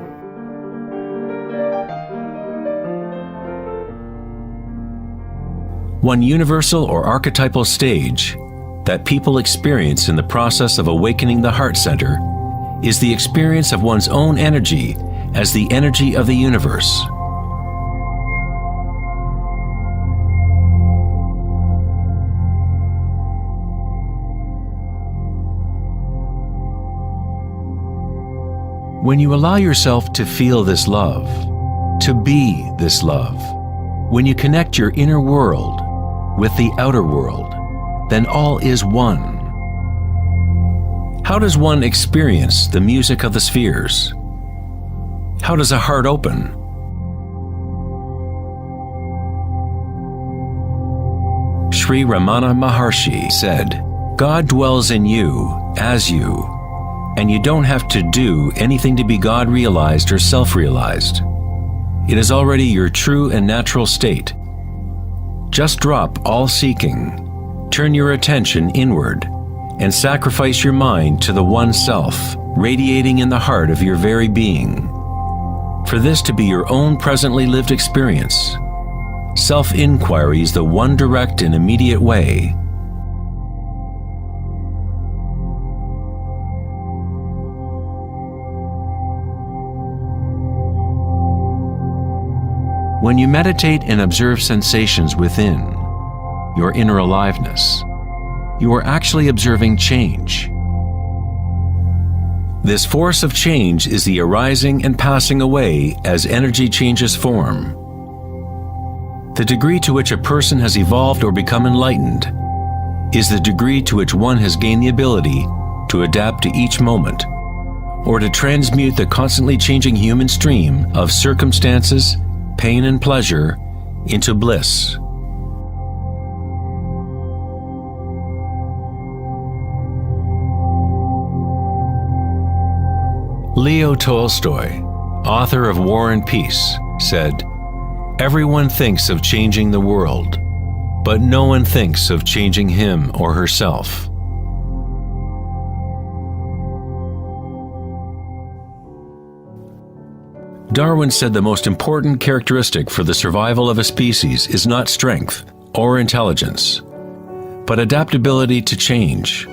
One universal or archetypal stage that people experience in the process of awakening the heart center is the experience of one's own energy as the energy of the universe. When you allow yourself to feel this love, to be this love, when you connect your inner world with the outer world, then all is one. How does one experience the music of the spheres? How does a heart open? Sri Ramana Maharshi said, "God dwells in you, as you, and you don't have to do anything to be God realized or self-realized. It is already your true and natural state. Just drop all seeking, turn your attention inward, and sacrifice your mind to the one self, radiating in the heart of your very being. For this to be your own presently lived experience, self-inquiry is the one direct and immediate way." When you meditate and observe sensations within, your inner aliveness, you are actually observing change. This force of change is the arising and passing away as energy changes form. The degree to which a person has evolved or become enlightened is the degree to which one has gained the ability to adapt to each moment, or to transmute the constantly changing human stream of circumstances, pain and pleasure, into bliss. Leo Tolstoy, author of War and Peace, said, "Everyone thinks of changing the world, but no one thinks of changing him or herself." Darwin said the most important characteristic for the survival of a species is not strength or intelligence, but adaptability to change.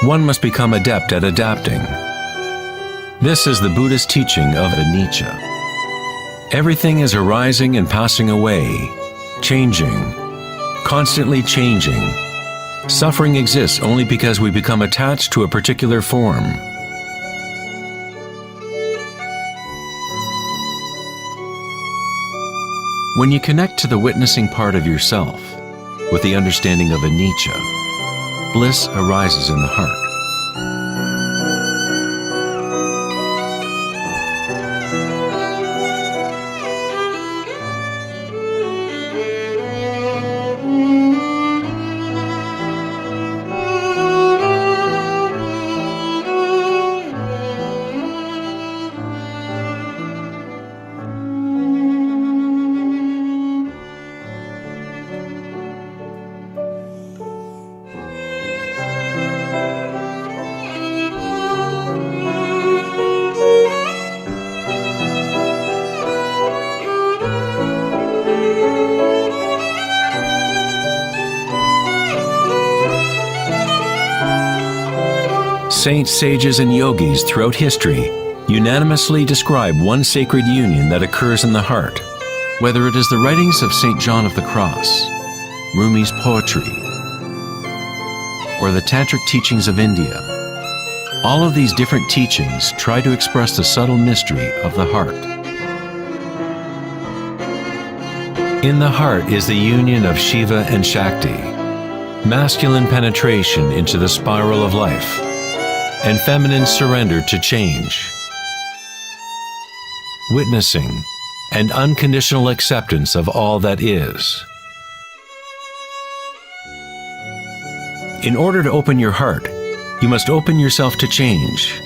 One must become adept at adapting. This is the Buddhist teaching of anicca. Everything is arising and passing away, changing, constantly changing. Suffering exists only because we become attached to a particular form. When you connect to the witnessing part of yourself with the understanding of anicca, bliss arises in the heart. Saints, sages, and yogis throughout history unanimously describe one sacred union that occurs in the heart. Whether it is the writings of St. John of the Cross, Rumi's poetry, or the tantric teachings of India, all of these different teachings try to express the subtle mystery of the heart. In the heart is the union of Shiva and Shakti, masculine penetration into the spiral of life, and feminine surrender to change. Witnessing and unconditional acceptance of all that is. In order to open your heart, you must open yourself to change.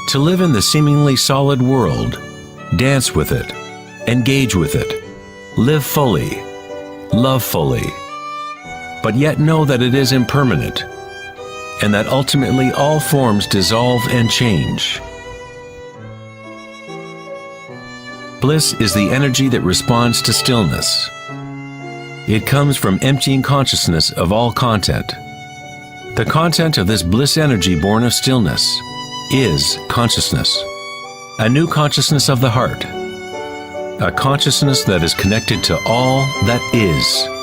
To live in the seemingly solid world, dance with it, engage with it, live fully, love fully, but yet know that it is impermanent, and that ultimately all forms dissolve and change. Bliss is the energy that responds to stillness. It comes from emptying consciousness of all content. The content of this bliss energy born of stillness is consciousness, a new consciousness of the heart, a consciousness that is connected to all that is.